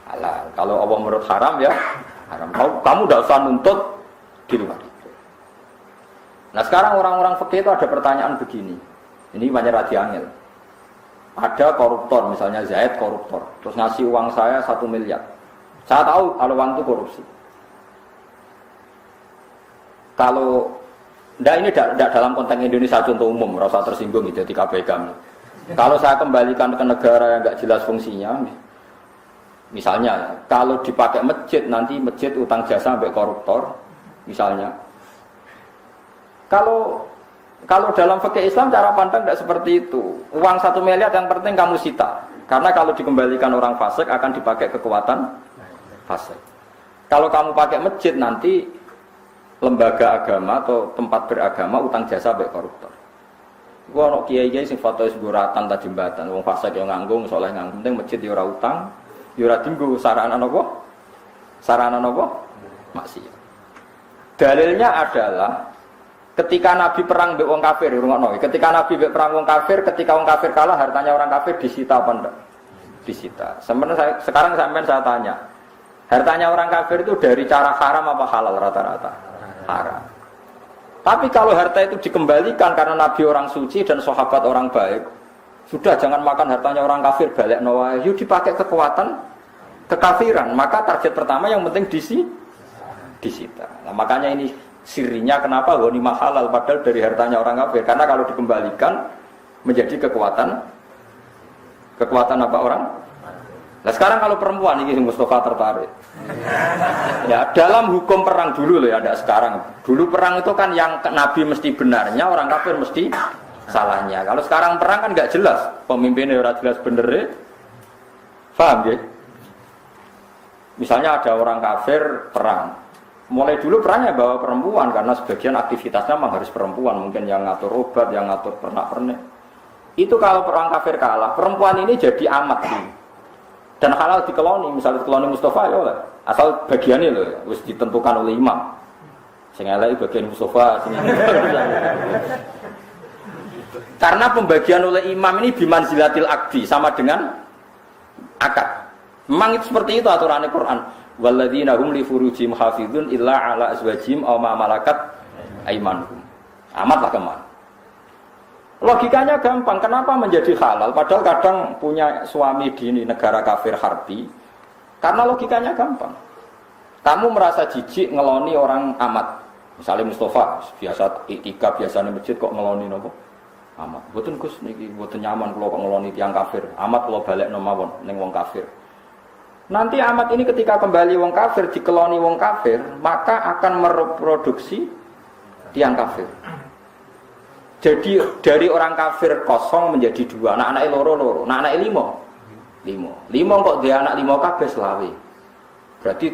halal. Kalau Allah menurut haram ya haram. Kamu tidak usah nuntut di luar itu. Nah sekarang orang-orang fikih itu ada pertanyaan begini. Ini banyak radi angel. Ada koruptor, misalnya Zaid koruptor, terus ngasih uang saya 1 miliar. Saya tahu kalau uang itu korupsi. Kalau ini tidak dalam konteks Indonesia contoh umum, rasa tersinggung gitu di KPK. Kalau saya kembalikan ke negara yang nggak jelas fungsinya, misalnya kalau dipakai masjid nanti masjid utang jasa sampai koruptor, misalnya. Kalau dalam fikih Islam cara pandang tidak seperti itu. Uang 1 miliar yang penting kamu sita. Karena kalau dikembalikan orang fasik akan dipakai kekuatan fasik. Kalau kamu pakai masjid nanti lembaga agama atau tempat beragama utang jasa sampai koruptor. Gua ono kiai-kiai sing foto seguratan ta jembatan, wong fasik yang nganggung, soleh nganggung, penting masjid ya ora utang, ya ora dinggo sarana napa? Sarana napa? Maksiat. Dalilnya adalah ketika Nabi perang mbek wong kafir, rungokno. Ketika Nabi mbek perang wong kafir, ketika wong kafir kalah, hartanya orang kafir disita apa enggak? Disita. Sekarang sampean saya tanya. Hartanya orang kafir itu dari cara haram apa halal rata-rata? Haram. Tapi kalau harta itu dikembalikan karena Nabi orang suci dan sahabat orang baik, sudah jangan makan hartanya orang kafir, balik nawa, yuk dipakai kekuatan kekafiran. Maka target pertama yang penting disita. Nah, makanya ini sirinya kenapa ghanimah halal padahal dari hartanya orang kafir, karena kalau dikembalikan menjadi kekuatan apa orang. Nah sekarang kalau perempuan ini Mustafa tertarik ya dalam hukum perang dulu loh ya, ada sekarang. Dulu perang itu kan yang Nabi mesti benarnya, orang kafir mesti salahnya. Kalau sekarang perang kan nggak jelas, pemimpinnya ora jelas bener ya. Paham ya? Misalnya ada orang kafir perang, mulai dulu perangnya bawa perempuan karena sebagian aktivitasnya memang harus perempuan, mungkin yang ngatur obat, yang ngatur pernak-pernik. Itu kalau perang kafir kalah, perempuan ini jadi amat nih. Dan halal dikeloni, misalnya dikeloni Mustafa ya oleh. Asal bagiannya loh, harus ditentukan oleh imam. Sing elek bagian Mustafa, sing karena pembagian oleh imam ini bimanzilatil akdi, sama dengan akad. Memang itu seperti itu aturan Al-Quran. Walladzina hum li furujihim hafizun illa ala azwajihim aw ma malakat aymanuhum. Amatlah keman. Logikanya gampang, kenapa menjadi halal padahal kadang punya suami di negara kafir harbi? Karena logikanya gampang. Kamu merasa jijik ngeloni orang amat. Misalnya Mustafa, biasa iktikaf biasanya masjid kok ngeloni nopo? Amat. Mboten Gus niki mboten nyaman kula kok ngeloni tiyang kafir. Amat kula balekno mawon ning wong kafir. Nanti amat ini ketika kembali wong kafir, dikeloni wong kafir, maka akan mereproduksi tiang kafir. Jadi dari orang kafir kosong menjadi dua, anak-anak loro, anak-anak limo kok dia anak limo kabeh selawe. Berarti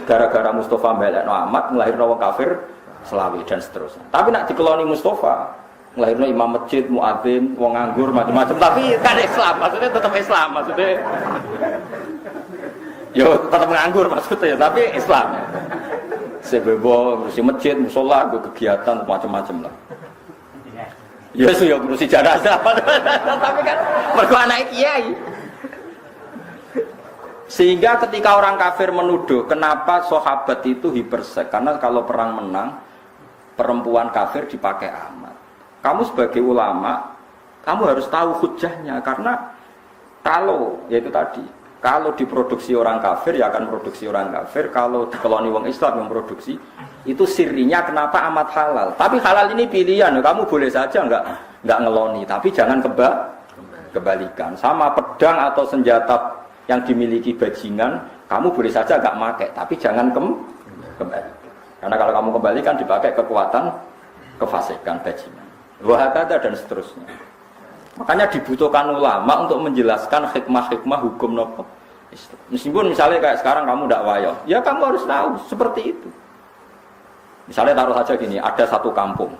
gara-gara Mustafa melekno amat nglahirno wong kafir selawe dan seterusnya. Tapi nak dikeloni Mustafa, nglahirno imam masjid, muadzin, wong nganggur macam-macam, tapi kan Islam, maksudnya tetap Islam, maksudnya yo tetap nganggur maksudnya, tapi Islam. Sebebo ngurusi masjid, musola, kegiatan macam-macam lah. Ya sudah ngurusi jenazah, tapi kan mergo anak kiai. Sehingga ketika orang kafir menuduh, kenapa sahabat itu hipersek? Karena kalau perang menang, perempuan kafir dipakai amat. Kamu sebagai ulama, kamu harus tahu hujahnya, karena kalau yaitu tadi. Kalau diproduksi orang kafir, ya akan produksi orang kafir. Kalau dikeloni wong Islam yang produksi, itu sirinya kenapa amat halal. Tapi halal ini pilihan, kamu boleh saja nggak ngeloni, tapi jangan kebalikan. Sama pedang atau senjata yang dimiliki bajingan, kamu boleh saja nggak pakai, tapi jangan kembali. Karena kalau kamu kembalikan dipakai kekuatan, kefasikan bajingan. Wahakata dan seterusnya. Makanya dibutuhkan ulama untuk menjelaskan hikmah-hikmah hukum nopo Islam. Meskipun misalnya kayak sekarang kamu tidak wayo, ya kamu harus tahu seperti itu. Misalnya taruh saja gini, ada satu kampung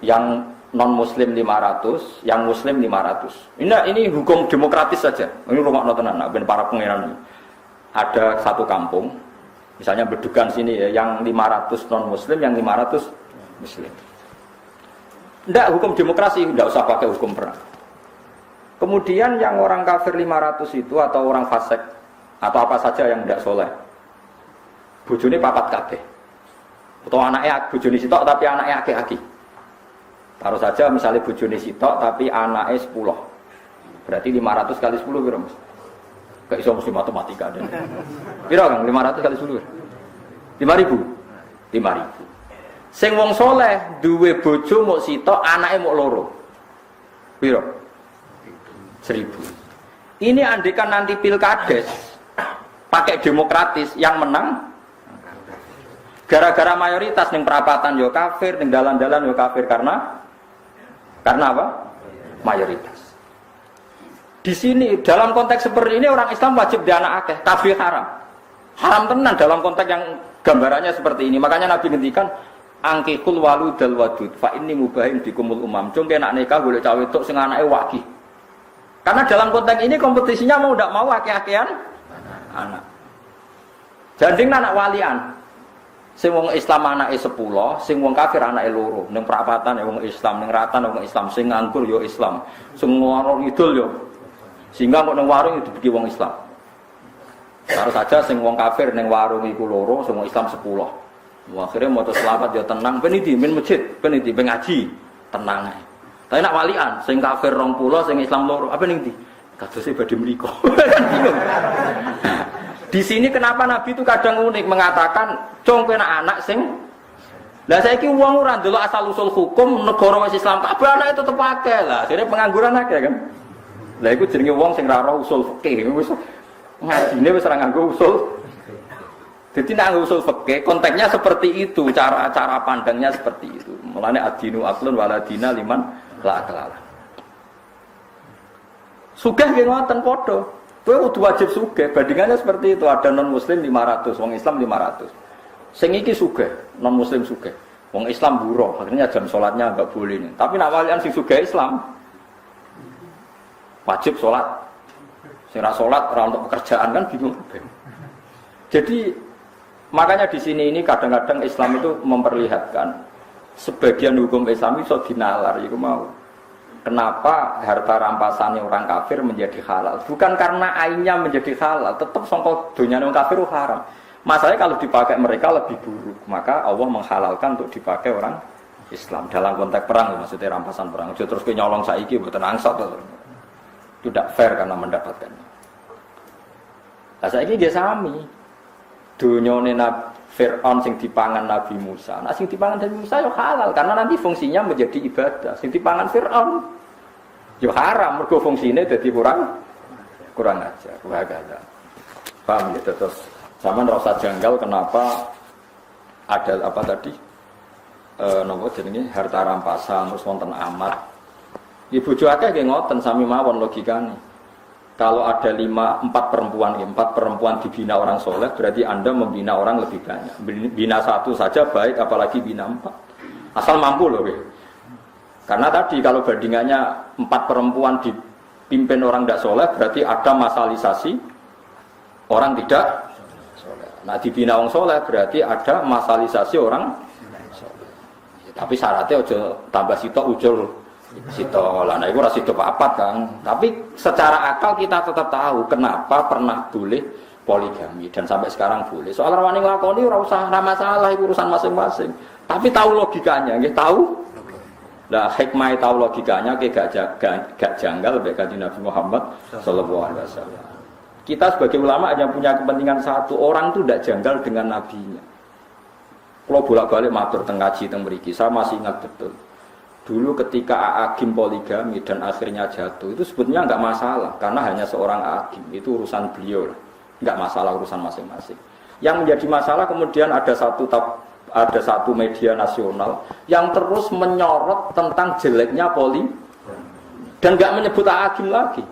yang non muslim 500, yang muslim 500. Ini hukum demokratis saja. Ini rumah notenan, ben para pangeran. Ada satu kampung, misalnya Bedugan sini ya, yang 500 non muslim, yang 500 muslim. Tidak, hukum demokrasi, tidak usah pakai hukum perang. Kemudian yang orang kafir 500 itu, atau orang fasik, atau apa saja yang tidak soleh, bojone papat kabeh. Atau anaknya bojone sitok, tapi anaknya aki-aki. Taruh saja misalnya bojone sitok, tapi anaknya 10. Berarti 500 kali 10 berapa? Gak iso mesti matematika. Piro kan 500 kali 10? 5.000? 5.000. Sing wong soleh duwe bojo mok sitok, anake mok loro. Piro? 1.000. Ini andekan nanti pilkades pakai demokratis, yang menang gara-gara mayoritas ning perapatan yo kafir, ning dalan-dalan yo kafir, karena apa? Mayoritas. Di sini dalam konteks seperti ini orang Islam wajib dianak akeh, kafir haram. Haram tenan dalam konteks yang gambarannya seperti ini. Makanya Nabi ngendikan angkikul waludal wadud fa inni mubahin bikumul umam. Cung kena nikah golek cawe wedok sing anake waki. Karena dalam konteks ini kompetisinya mau ndak mau aki-akian anak. Janding anak walian. Sing wong Islam anake 10, sing wong kafir anake loro. Ning perapatan ya wong Islam, ning ratan wong Islam, sing nganggur yo Islam, sing warung idul yo. Sehingga kok ning warung itu dibagi wong Islam. Harus saja sing wong kafir ning warung iku loro, sing wong Islam 10. Akhirnya mau selamat dia tenang, peniti min masjid, peniti pengaji, tenang. Tapi nak walian, sing kafir 20, sing Islam loro, apa nih di? Kadose badhe mriko. Bingung. Di sini kenapa Nabi itu kadang unik mengatakan, "Cung kowe anak sing." Lah saiki wong ora ndelok asal usul hukum negara wis Islam, kabeh anak itu tetep akeh lah. Akhirnya pengangguran akeh kan. Lah iku jenenge wong sing ora usul fikih, wis ngajine wis ora nganggo usul. Jadi nak usul fikih konteksnya seperti itu, cara pandangnya seperti itu. Mulane adinu aklun waladina liman la aklala. Sugih nggih ngoten padha. Kowe kudu wajib sugih, bandingannya seperti itu. Ada non muslim 500, wong Islam 500. Sing iki sugih, non muslim sugih. Wong Islam buruh, akhirnya jam salatnya enggak boleh nih. Tapi nak walian sing sugih Islam wajib salat. Sing ra salat ora untuk pekerjaan kan bingung. Jadi makanya di sini ini kadang-kadang Islam itu memperlihatkan sebagian hukum Islam itu dinalar, itu mau. Kenapa harta rampasannya orang kafir menjadi halal? Bukan karena ainnya menjadi halal, tetap sangka dunyane wong kafir haram. Masalahnya kalau dipakai mereka lebih buruk, maka Allah menghalalkan untuk dipakai orang Islam dalam konteks perang, maksudnya rampasan perang. Terus nyolong saiki mboten angsat to. Itu tidak fair karena mendapatkannya. Lah saiki dia sami. Dunyane Fir'aun sing dipangan Nabi Musa. Nah sing dipangan Nabi Musa ya halal karena nanti fungsinya menjadi ibadah. Sing dipangan Fir'aun ya haram mergo fungsine dadi kurang kurang ajar, wahagala. Paham ya? Terus zaman rasa janggal kenapa ada apa tadi? Nopo jenenge harta rampasan terus wonten amat. Ibu bojo akeh nggih ngoten sami mawon logikane. Kalau ada 4 perempuan dibina orang soleh, berarti Anda membina orang lebih banyak. Bina 1 saja baik, apalagi bina 4. Asal mampu loh. Karena tadi kalau bandingannya 4 perempuan dipimpin orang tidak soleh, berarti ada masalisasi orang tidak soleh. Nah dibina orang soleh, berarti ada masalisasi orang soleh. Tapi syaratnya ojo tambah sitok ujul sitok lah, nah itu rasa sitok apa kan? Tapi secara akal kita tetap tahu kenapa pernah boleh poligami dan sampai sekarang boleh. Soal rawani nglakoni ora usah masalah, itu urusan masing-masing. Tapi tahu logikanya, nggih tahu. Lah hikmah tahu logikanya gak janggal baik kanjeng Nabi Muhammad sallallahu alaihi wasallam. Kita sebagai ulama hanya punya kepentingan satu, orang itu tidak janggal dengan nabinya. Kalau bolak-balik matur teng ngaji teng mriki, saya masih ingat betul. Dulu ketika A'agim poligami dan akhirnya jatuh, itu sebetulnya enggak masalah karena hanya seorang A'agim, itu urusan beliau, enggak masalah urusan masing-masing. Yang menjadi masalah kemudian ada satu media nasional yang terus menyorot tentang jeleknya dan enggak menyebut A'agim lagi.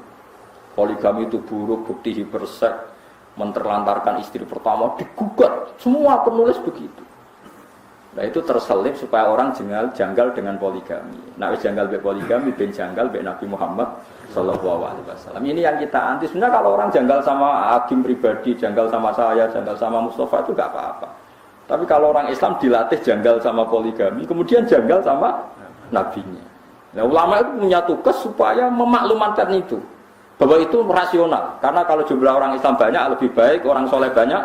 Poligami itu buruk, bukti hipersek, menterlantarkan istri pertama, digugat. Semua penulis begitu. Nah itu terselip supaya orang janggal dengan poligami. Nah janggal be poligami, ben janggal be Nabi Muhammad sallallahu alaihi wasallam. Ini yang kita anti. Sebenarnya kalau orang janggal sama hakim pribadi, janggal sama saya, janggal sama Mustafa itu enggak apa-apa. Tapi kalau orang Islam dilatih janggal sama poligami, kemudian janggal sama nabinya. Nah ulama itu punya tugas supaya memaklumatkan itu. Bahwa itu rasional. Karena kalau jumlah orang Islam banyak lebih baik, orang soleh banyak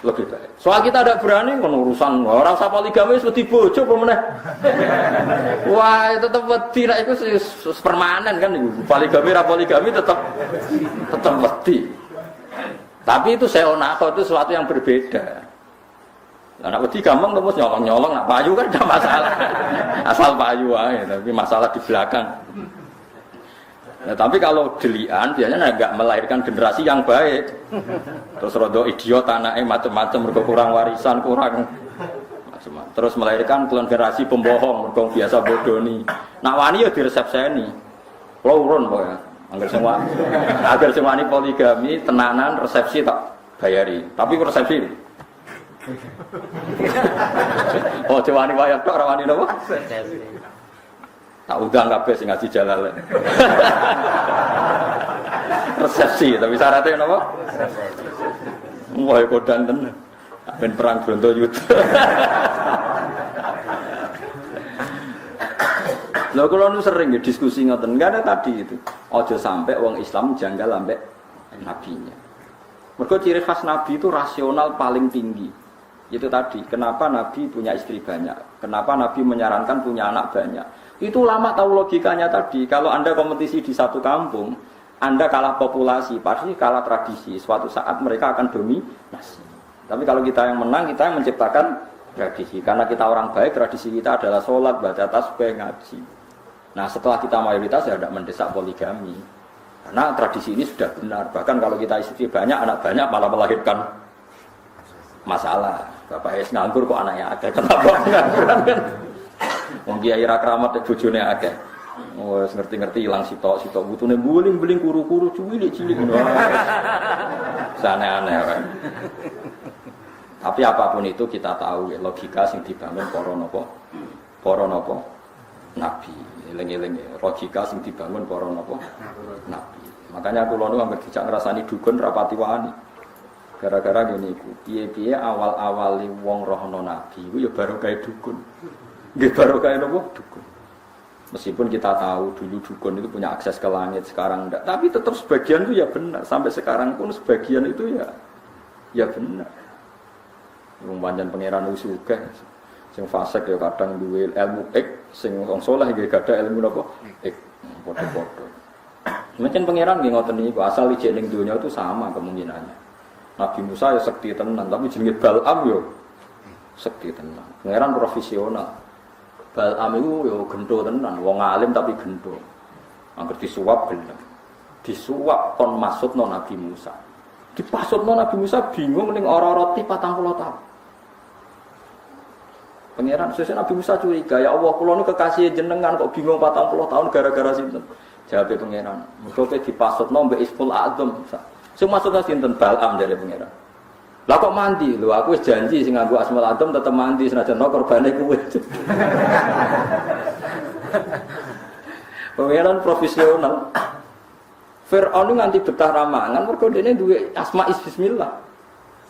lebih baik. Soal kita tidak berani urusan orang usah poligami wis wedi bojo apa meneh. Wah, tetep wedi nek iku permanen kan iku. Poligami tetep wedi. Tapi itu seonako itu sesuatu yang berbeda. Lah nek wedi gampang terus nyolong-nyolong nak payu kan enggak masalah. Asal payu ae, tapi masalah di belakang. Nah, tapi kalau delian biasanya enggak melahirkan generasi yang baik. Terus rodo idiot anaknya macam-macam, mergo kurang warisan, kurang macam-macam. Terus melahirkan generasi pembohong, mergo biasa bodoni. Nak wani ya diresepseni. Kulo urun pokoke. Agar semua ini poligami, tenanan resepsi tak bayari. Tapi ku resepsi. Oh, cewani bayar tok ora wani napa? Tak undang kabeh sing ngaji jalal. Resepsi, tapi syaratnya napa? Wah, kodan tenan. Ben perang Brontoyuda. Lha kula nu sering ya diskusi ngoten. Enggak ada tadi itu. Aja sampai wong Islam janggal ambek nabinya. Mergo ciri khas nabi itu rasional paling tinggi. Itu tadi, kenapa nabi punya istri banyak? Kenapa nabi menyarankan punya anak banyak? Itu ulama tahu logikanya tadi. Kalau Anda kompetisi di satu kampung, Anda kalah populasi, pasti kalah tradisi. Suatu saat mereka akan dominasi. Tapi kalau kita yang menang, kita yang menciptakan tradisi. Karena kita orang baik, tradisi kita adalah sholat, baca tasbih, ngaji. Nah setelah kita mayoritas ya tidak mendesak poligami. Karena tradisi ini sudah benar. Bahkan kalau kita istri banyak, anak banyak malah melahirkan masalah. Bapak es nganggur kok anaknya akeh. Kenapa ngangguran kan? Wong kiai ra kramat bojone akeh. Wes ngerti-ngerti ilang sitok butune buling-buling kuru-kuru cilik-cilik ngono. Aneh-aneh kan. Tapi apapun itu kita tahu ya, logika sing dibangun para napa? Nabi. Eling-eling logika sing dibangun para napa? Nabi. Makanya kula nu anggere dijak ngrasani dukun rapati wani. Gara-gara ngene iku. Piye-piye awal-awali wong rohno nabi iku ya barokah dukun. Nggih barokah napa? Dukun. Meskipun kita tahu dulu dukun itu punya akses ke langit, sekarang enggak. Tapi tetap sebagian itu ya benar. Sampai sekarang pun sebagian itu ya benar. Wong pancen pangeran wis sugih. Sing fasik ya kadang duwe ilmu sing wong saleh nggih gadah ilmu napa? Padha-padha. Mungkin pangeran nggih ngoten niku, asal ijek ning donya itu sama kemungkinannya. Nabi Musa ya sekti tenan, tapi jenenge Bal'am yo sekti tenan. Pangeran profesional. Bal'am itu yo gento tenan, wong alim tapi gento. Angger disuap gelem. disuap kon maksudno Nabi Musa. Dipasutno Nabi Musa bingung ning ora roti 40 tahun. Pangeran sesuk Nabi Musa curiga, ya Allah kula nu kekasih jenengan kok bingung 40 tahun gara-gara sinten? Jawabe pangeran, mergo kowe dipasutno mbek Isful A'dzam. Sing maksudna sinten Bal'am jare pangeran. Lah kok mandi? Lho aku wis janji sing nganggo Asmaul A'dzam tetep mandi senajan korbane kuwe. Pangeran profesional. Fir'aun nganti betah ramangan mergo dene duwe asma bismillah.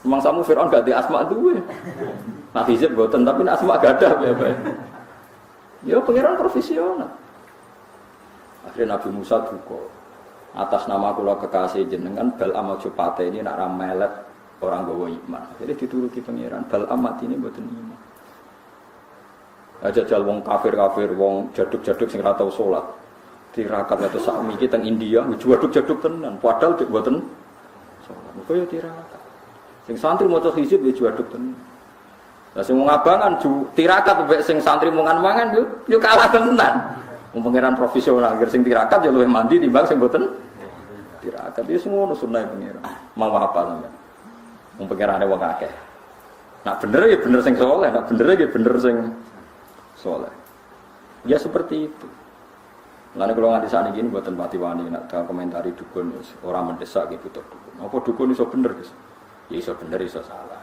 Mangsamu Fir'aun gak duwe asma duwe. Nah hizib boten tapi asma gak ada bae-bae. Ya pangeran profesional. Akhirnya Nabi Musa duka. Atas nama kula kekasih jenengan Bal'am aja pateni nak ra melet orang gawa iman. Jadi dituruti pangeran Bal'am matine mboten iman. Aja jal wong kafir-kafir, wong jaduk-jaduk sing ora tau salat. Tirakat atau sakmi iki teng India jaduk-jaduk tenan, padahal dik mboten salat. Kaya tirakat. Sing santri maca hizib ya jaduk tenan. Lah sing ngabangan tirakat mbek sing santri mungan-mangan yo kalah tenan. Wong pangeran profesional, agar sing tirakat ya luwih mandi timbang sing mboten tirakat. Wis ngono sunah pangeran. Mau apa sampean? Wong pangerane wong akeh. Nak bener ya bener sing saleh, nak bener ya bener sing saleh. Ya seperti itu. Lalu kalau nganti saat ini buatan pati wani nak komentari dukun orang mendesak gitu dukun. Apa dukun iso bener guys? Ya iso bener iso salah.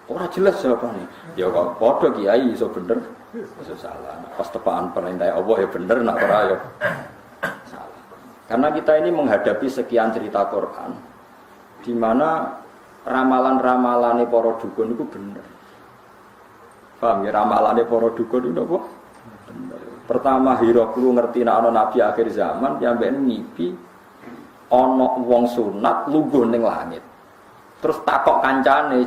Orang jelas siapa nih? Ya kalau podo kiai iso bener iso salah. Pas tepaan perintah Allah ya bener nak ora ya salah. Karena kita ini menghadapi sekian cerita Quran di mana ramalan-ramalane para dukun itu bener. Paham ya ramalane para dukun itu apa? Bener. Pertama Hiroklu ngerti nek ana nabi akhir zaman piyambake ngipi ana wong sunat lungguh ning langit. Terus takok kancane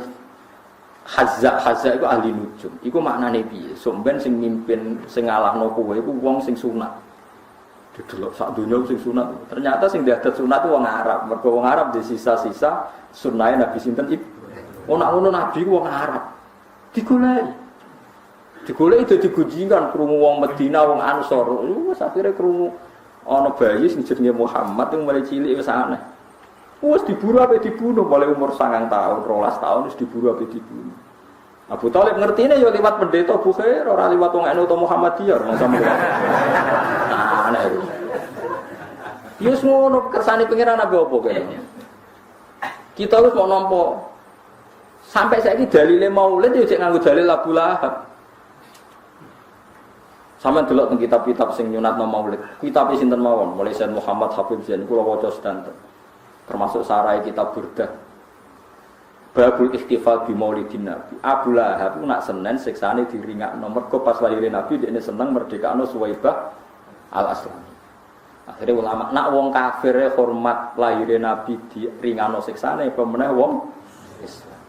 Hazza iku ahli nujum. Iku maknane piye? Somben sing mimpin sing ngalahno kowe iku wong sing sunat. Didelok sak donya sing sunat. Ternyata sing diadat sunat wong Arab. Mergo wong Arab di sisa-sisa sunahe Nabi sinten iki. Ono ngono nabi wong Arab. Digoleki dadi gunjingan krungu wong Medina, wong Ansor. Wis akhire krungu ana bayi sing jenenge Muhammad sing mulai cilik wis aneh. Wis diburu ape dibunuh mulai umur 9 tahun, 12 tahun wis diburu ape dibunuh. Abu Thalib ngertine ya liwat pendeta Bukhair, ora liwat wong NU atau Muhammadiyah, wong sampeyan. Aneh. Yes ngono kersane pangeran apa kene. Kita wis mau nampa sampai saiki dalile maulid ya cek nganggo dalil Abu Lahab. Sampeyan delok teng kitab-kitab sing nyunatno maulid. Kitab sinten mawon, mulai Sayyid Muhammad Habib Zain kula waca sedanten. Termasuk sarai kitab Burdah. Babul Ikhtifal bi Maulidin Nabi. Abu Lahab nak Senin siksane diringakno mergo pas lahir Nabi dekne seneng merdekakno Suwaibah Al-Aslami. Akhire ulama nak wong kafire hormat lahir Nabi diringakno siksane pemeneh wong Islam.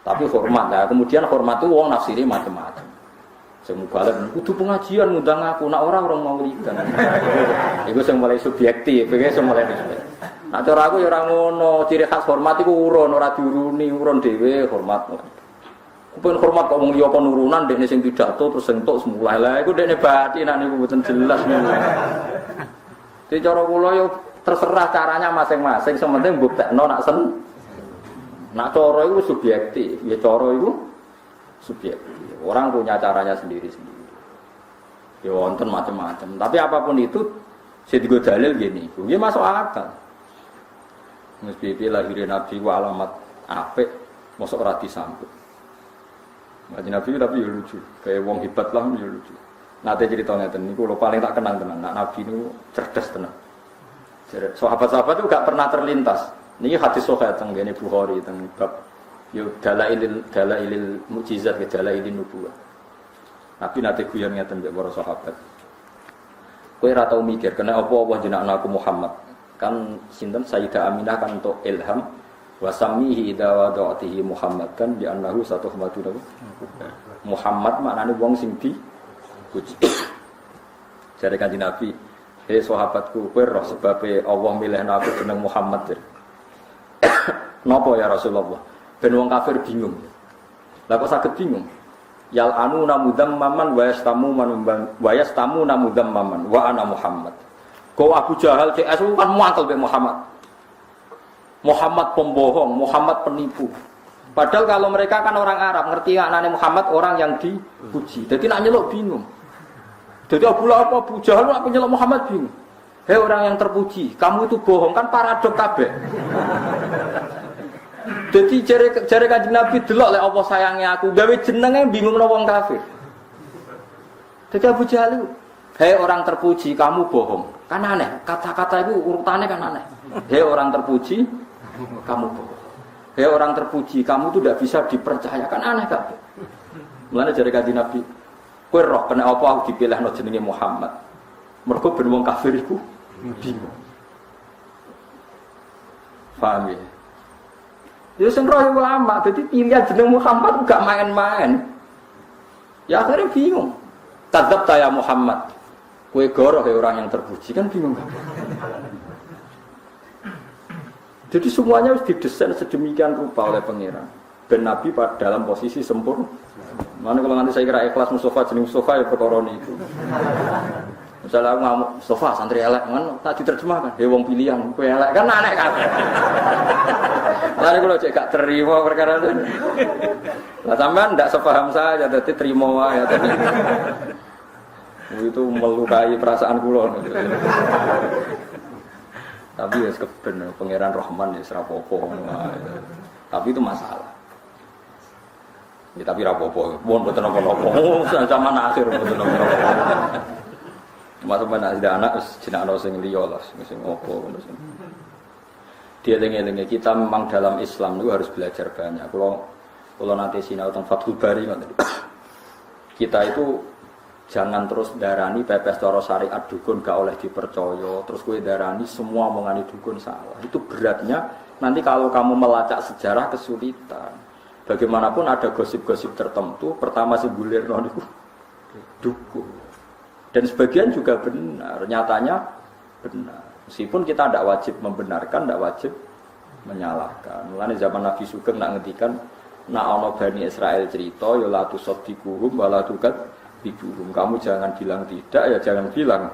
Tapi hormat lah, kemudian hormat itu wong nafsiri macam-macam. Sing balik kudu pengajian ngundang aku, nak orang mau lidan. Iku sing mulai subjektif, iki sing mulai subjektif. Nah cara aku ya ora ngono, ciri khas hormat iku urun, ora diuruni, urun dhewe hormat. Kupen hormat kok wong liya apa nurunan dekne sing pidato terus entuk semulai. Lah iku dekne batinan niku mboten jelas niku. Dadi cara kula yo terserah caranya masing-masing, sing penting mbuktekno nak sen. Nak cara iku subjektif, ya cara iku subjektif. Orang punya caranya sendiri-sendiri. Ya wonten macam-macam. Tapi apapun itu, saya digo dalil gini. Ini masuk akal. Mesti lahirin Nabi wa alamat apik, masuk rati sambut. Ngaji Nabi tapi ya lucu. Kayak wong hebat lah ya lucu. Nanti ceritanya ngeten niku lho paling tak kenang tenan. Nak Nabi niku cerdas tenan. Sahabat-sahabat itu gak pernah terlintas. Niki hadis sahih teng ngene Bukhari teng bab yo dalailil mukjizat ke dalailin nubuwah. Nabi nate guyon ngeten mbek para sahabat. Kowe ora tau mikir kena apa jenengan aku Muhammad. Kan sinten Sayyidah Aminah kan untuk ilham wa samihi idza wada'tihi Muhammadan di annahu satuhmatu Muhammad maknane wong sing dipuji. Jare Kanjeng Nabi, "Hei sahabatku, kowe roh sebabe Allah milihna aku jeneng Muhammad." Napa ya Rasulullah? Ben wong kafir bingung. Lah kok saged bingung? Yal anu namudam maman wa yastamu manumban wa yastamu namudam maman wa ana Muhammad. Kau Abu Jahal CS itu kan muangkel be Muhammad. Muhammad pembohong, Muhammad penipu. Padahal kalau mereka kan orang Arab, ngerti anaknya Muhammad orang yang dipuji. Jadi nak nyeluk bingung. Jadi Abu Jahal nak nyeluk Muhammad bingung. Hei orang yang terpuji, kamu itu bohong kan paradok kabeh. Jadi jare Kanjeng Nabi delok lek apa sayangnya aku, gawe jenenge bingung wong kafir. Jadi Abu Jahal itu, hei orang terpuji, kamu bohong. Kan aneh, kata-kata itu urutannya kan aneh. Hei orang terpuji, kamu bohong. Hei orang terpuji, kamu itu tidak bisa dipercaya, kan aneh kabeh. Mulane jare Kanjeng Nabi, kowe roh kena apa aku dipilihno jenenge Muhammad. Mergo ben wong kafir iku bingung. Paham ya? Ya sing roh ulama, dadi pilihan jeneng Muhammad gak main-main. Ya akhirnya bingung. Kadzab ya Muhammad. Kowe goroh ya orang yang terpuji kan bingung kan? Jadi semuanya harus didesain sedemikian rupa oleh pangeran. Ben Nabi dalam posisi sempurna. Mana kalau nanti saya kira ikhlas Mustafa jeneng Mustafa ya perkara niku. Misalnya aku ngamuk, Mustafa santri elek, kan tak diterjemahkan, ya wong pilihan, kowe elek kan aneh kan. Lalu kalau cek gak terima perkara itu. Lah sampean ndak sepaham saja, jadi terima wae tadi. Itu melukai perasaan kula. Tapi ya keben pangeran Rahman ya serapopo. Tapi itu masalah. Ya tapi rapopo, mohon mboten napa-napa. Zaman akhir mboten napa-napa. Masa mana ada anak, jenah anak sing liya lah, sing opo, sing. Dia lengi-lengi kita memang dalam Islam itu harus belajar banyak. Kalau nanti sinau tentang Fathul Bari, kita itu jangan terus darani pepes cara syariat dukun gak oleh dipercaya, terus kue darani semua omongane dukun salah. Itu beratnya. Nanti kalau kamu melacak sejarah kesulitan. Bagaimanapun ada gosip-gosip tertentu, pertama sing gulirno niku dukun. Dan sebagian juga benar, nyatanya benar. Meskipun kita tidak wajib membenarkan, tidak wajib menyalahkan. Mulane zaman Nabi Sugeng nak ngendikan, nak ana Bani Israel cerita, ya la tusaddiquhum wa la tukadzibuhum. Kamu jangan bilang tidak, ya jangan bilang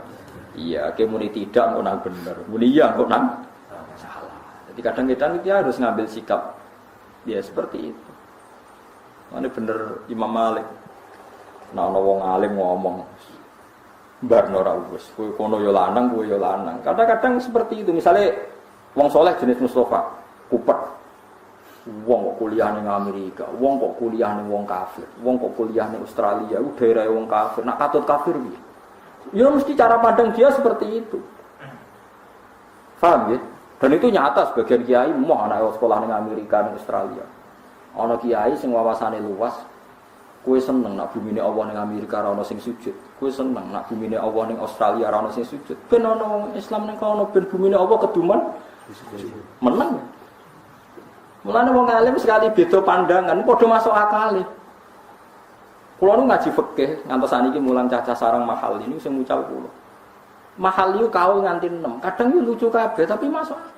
iya. Muni tidak kok nang bener, muni iya kok nang salah. Jadi kadang-kadang kita harus ngambil sikap ya seperti itu. Mana bener Imam Malik, nak ana wong alim ngomong. Barno ra wis, kowe kono yo lanang, kowe yo lanang. Kadang-kadang seperti itu. Misalnya wong soleh jenis Mustafa, kupet. Wong kok kuliah ning Amerika, wong kok kuliah ning wong kafir, wong kok kuliah ning Australia, ku daerah wong kafir. Nak katut kafir piye? Ya mesti cara pandang dia seperti itu. Paham ya? Dan itu nyata sebagian kiai mau anak sekolah ning Amerika ning Australia. Ana kiai sing wawasane luas. Kowe seneng nak bumine Allah ning Amerika ora ana sing sujud. Kowe seneng nak bumine Allah ning Australia ora ana sing sujud. Ben ana wong Islam ning kono ben bumine Allah keduman menang. Mulane wong alim sekali beda pandangan padha masuk akal. Kula nu ngaji fikih ngantos saniki mulang cacah sarang mahal ini sing mucal kula. Mahal yu kaul nganti 6. Kadang yu lucu kabeh tapi masuk akal.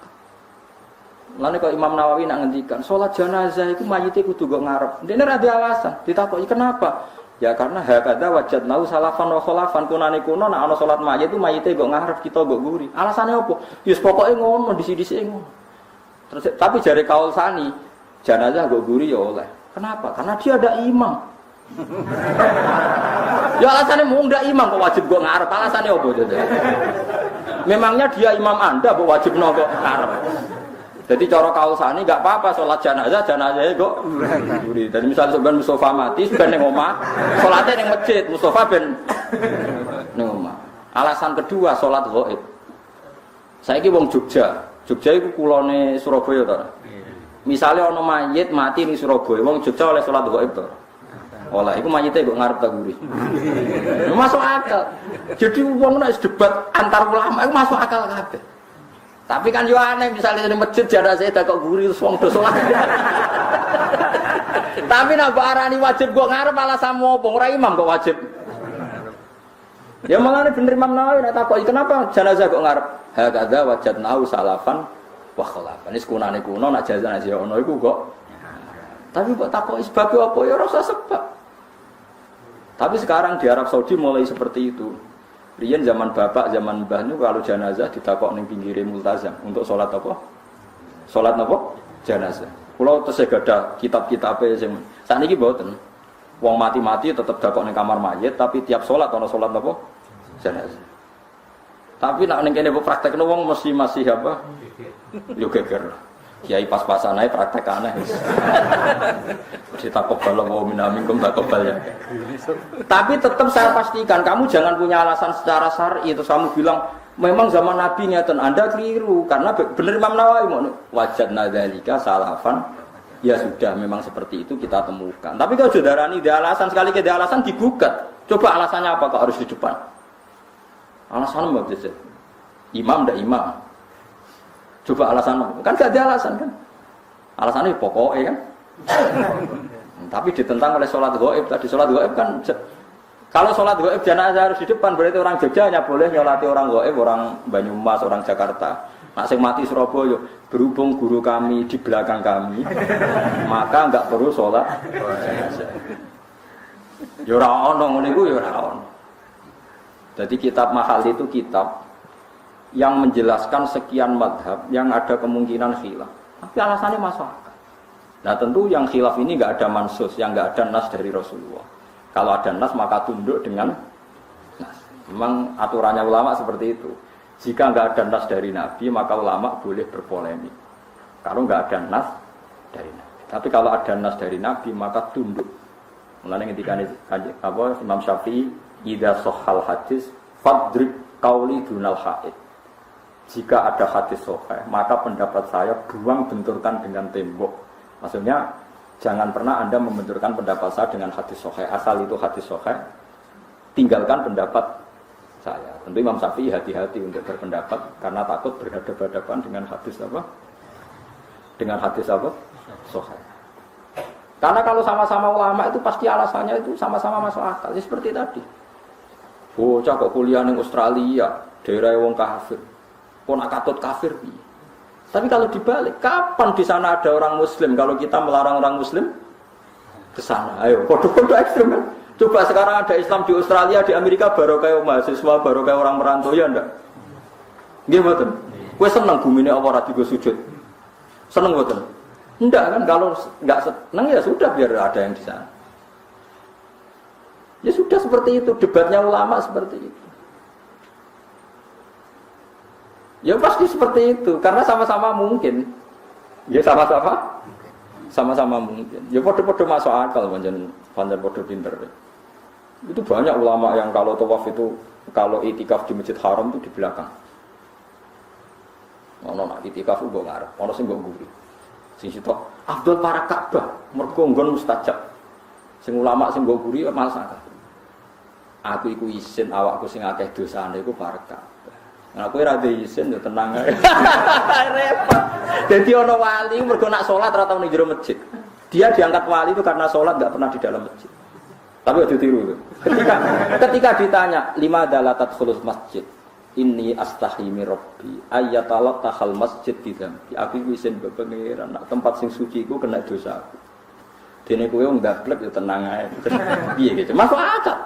Mulane kok Imam Nawawi nak ngendikan salat jenazah iku mayite kudu nggo ngarep. Dene ra ada alasan. Ditakoki kenapa? Ya karena hakada wajadnau salafan wa khalafan kunane kuno nek ana salat mayit itu mayite nggo ngarep kita nggo nguri. Alasane opo? Ya pokoke ngono disi-disi ngono. Terus tapi jare kaul sani jenazah nggo nguri ya oleh. Kenapa? Karena dia ada imam. Ya alasannya mau ndak imam kok wajib nggo ngarep. Alasane opo to? Memangnya dia imam Anda kok wajib nggo ngarep. Jadi cara kausane enggak apa-apa salat jenazah kok nguri. Dan misal sampean Mustafa mati ben ning omah, salate ning masjid, Mustafa ben ning omah. Alasan kedua salat ghaib. Saiki wong Jogja iku kulone Surabaya to. Misale ana mayit mati ning Surabaya, wong Jogja oleh salat ghaib to. Oleh iku mayite kok ngarep ta nguri. Masuk akal. Jadi wong nek debat antar ulama iku masuk akal kabeh. Tapi kan yo aneh misalnya di masjid jenazah saya kok guri terus wong do salat. Tapi nek arani wajib kok ngarep alasan opo ora imam kok wajib. Ya mangane bener Imam Nawawi nek takoki kenapa jenazah kok ngarep? Hakadza wajadnahu salafan wa khalafan. Wis kunane kuno nek jenazah ono iku kok. Tapi kok takoki sebab apa ya ora usah sebab. Tapi sekarang di Arab Saudi mulai seperti itu. Riyen zaman bapak, zaman mbah niku kalau jenazah ditakok ning pinggire multazam untuk salat apa? Salat napa? Jenazah. Kula tesih gadah kitab-kitabe sing sakniki mboten. Wong mati-mati tetep dakok ning kamar mayit tapi tiap salat ana salat napa? Jenazah. Tapi nek ning kene praktekno wong mesti masih apa? Yo geger. Kiai pas-pasan ae praktek aneh. Ditakok balo wa minamikum takobal ya. Tapi tetap saya pastikan kamu jangan punya alasan secara syar'i terus kamu bilang memang zaman Nabi ngeten Anda keliru karena bener Imam Nawawi wajadna dzalika salafan ya sudah memang seperti itu kita temukan. Tapi kalau saudarani dia alasan sekali ke dia alasan digugat. Coba alasannya apa kok harus di depan? Alasan apa bisa? Imam ndak imam. Coba alasan kan gak ada alasan kan? Alasannya pokoknya kan. Tapi ditentang oleh sholat gaib tadi. Sholat gaib kan kalau sholat gaib jenazah harus di depan berarti orang Jogja hanya boleh nyolati orang gaib, orang Banyumas, orang Jakarta. Nak sing mati Surabaya berhubung guru kami di belakang kami maka enggak perlu sholat jenazah. Ya ora ono ngene iku ya ora ono. Jadi kitab Mahal itu kitab yang menjelaskan sekian madhab yang ada kemungkinan khilaf. Tapi alasannya masuk akal. Nah tentu yang khilaf ini nggak ada mansus, yang nggak ada nas dari Rasulullah. Kalau ada nas maka tunduk dengan nas. Memang aturannya ulama seperti itu. Jika nggak ada nas dari Nabi maka ulama boleh berpolemik. Kalau nggak ada nas dari Nabi. Tapi kalau ada nas dari Nabi maka tunduk. Mulanya ketika Imam Syafi'i idza sahhal hadis fadrib qauli dunal haid. Jika ada hadis sahih, maka pendapat saya buang benturkan dengan tembok. Maksudnya jangan pernah Anda membenturkan pendapat saya dengan hadis sahih. Asal itu hadis sahih, tinggalkan pendapat saya. Tentu Imam Syafi'i hati-hati untuk berpendapat karena takut berhadapan-hadapan dengan hadis apa? Dengan hadis apa? Sahih. Karena kalau sama-sama ulama itu pasti alasannya itu sama-sama masuk akal. Seperti tadi. Bocah kok kuliah di Australia, daerah wong kafir. Kok nak katut kafir. Tapi kalau dibalik, kapan di sana ada orang Muslim? Kalau kita melarang orang Muslim ke sana, ayo, kode-kode ekstrem kan? Coba sekarang ada Islam di Australia, di Amerika, baru kayak mahasiswa, baru kayak orang merantau ya ndak? Gimana? Gue seneng bumi ini apa rati gue sujud? Seneng betul? Enggak kan? Kalau nggak seneng ya sudah biar ada yang di sana. Ya sudah seperti itu, debatnya ulama seperti itu. Ya pasti seperti itu, karena sama-sama mungkin. Ya sama-sama mungkin. Ya podo-podo masuk akal, panjang podo pinter. Itu banyak ulama yang kalau tawaf itu, kalau itikaf di Masjid Haram itu di belakang. Ono nak itikaf ugo ngarep, ono sing mbok nguri. Sing sitok Abdul para Ka'bah, mergo nggon mustajab. Sing ulama sing mbok nguri malas akal. Aku iku isin awakku sing akeh dosane iku para Ka'bah. Nah, aku ora izin yo tenang ae. Repot. Dadi ana wali mergo nak salat ora tau ning jero masjid. Dia diangkat wali itu karena salat enggak pernah di dalam masjid. Tapi aja tiru itu. Ketika ditanya, "Lima dalatat khulus masjid?" Inni astahi min rabbi ayyatalat tahal masjid bidzambi. Aku izin mbek pangeran nak tempat sing suci iku kena dosaku. Dene kowe wong ndablek yo tenang ae. Piye gitu. Masuk akal.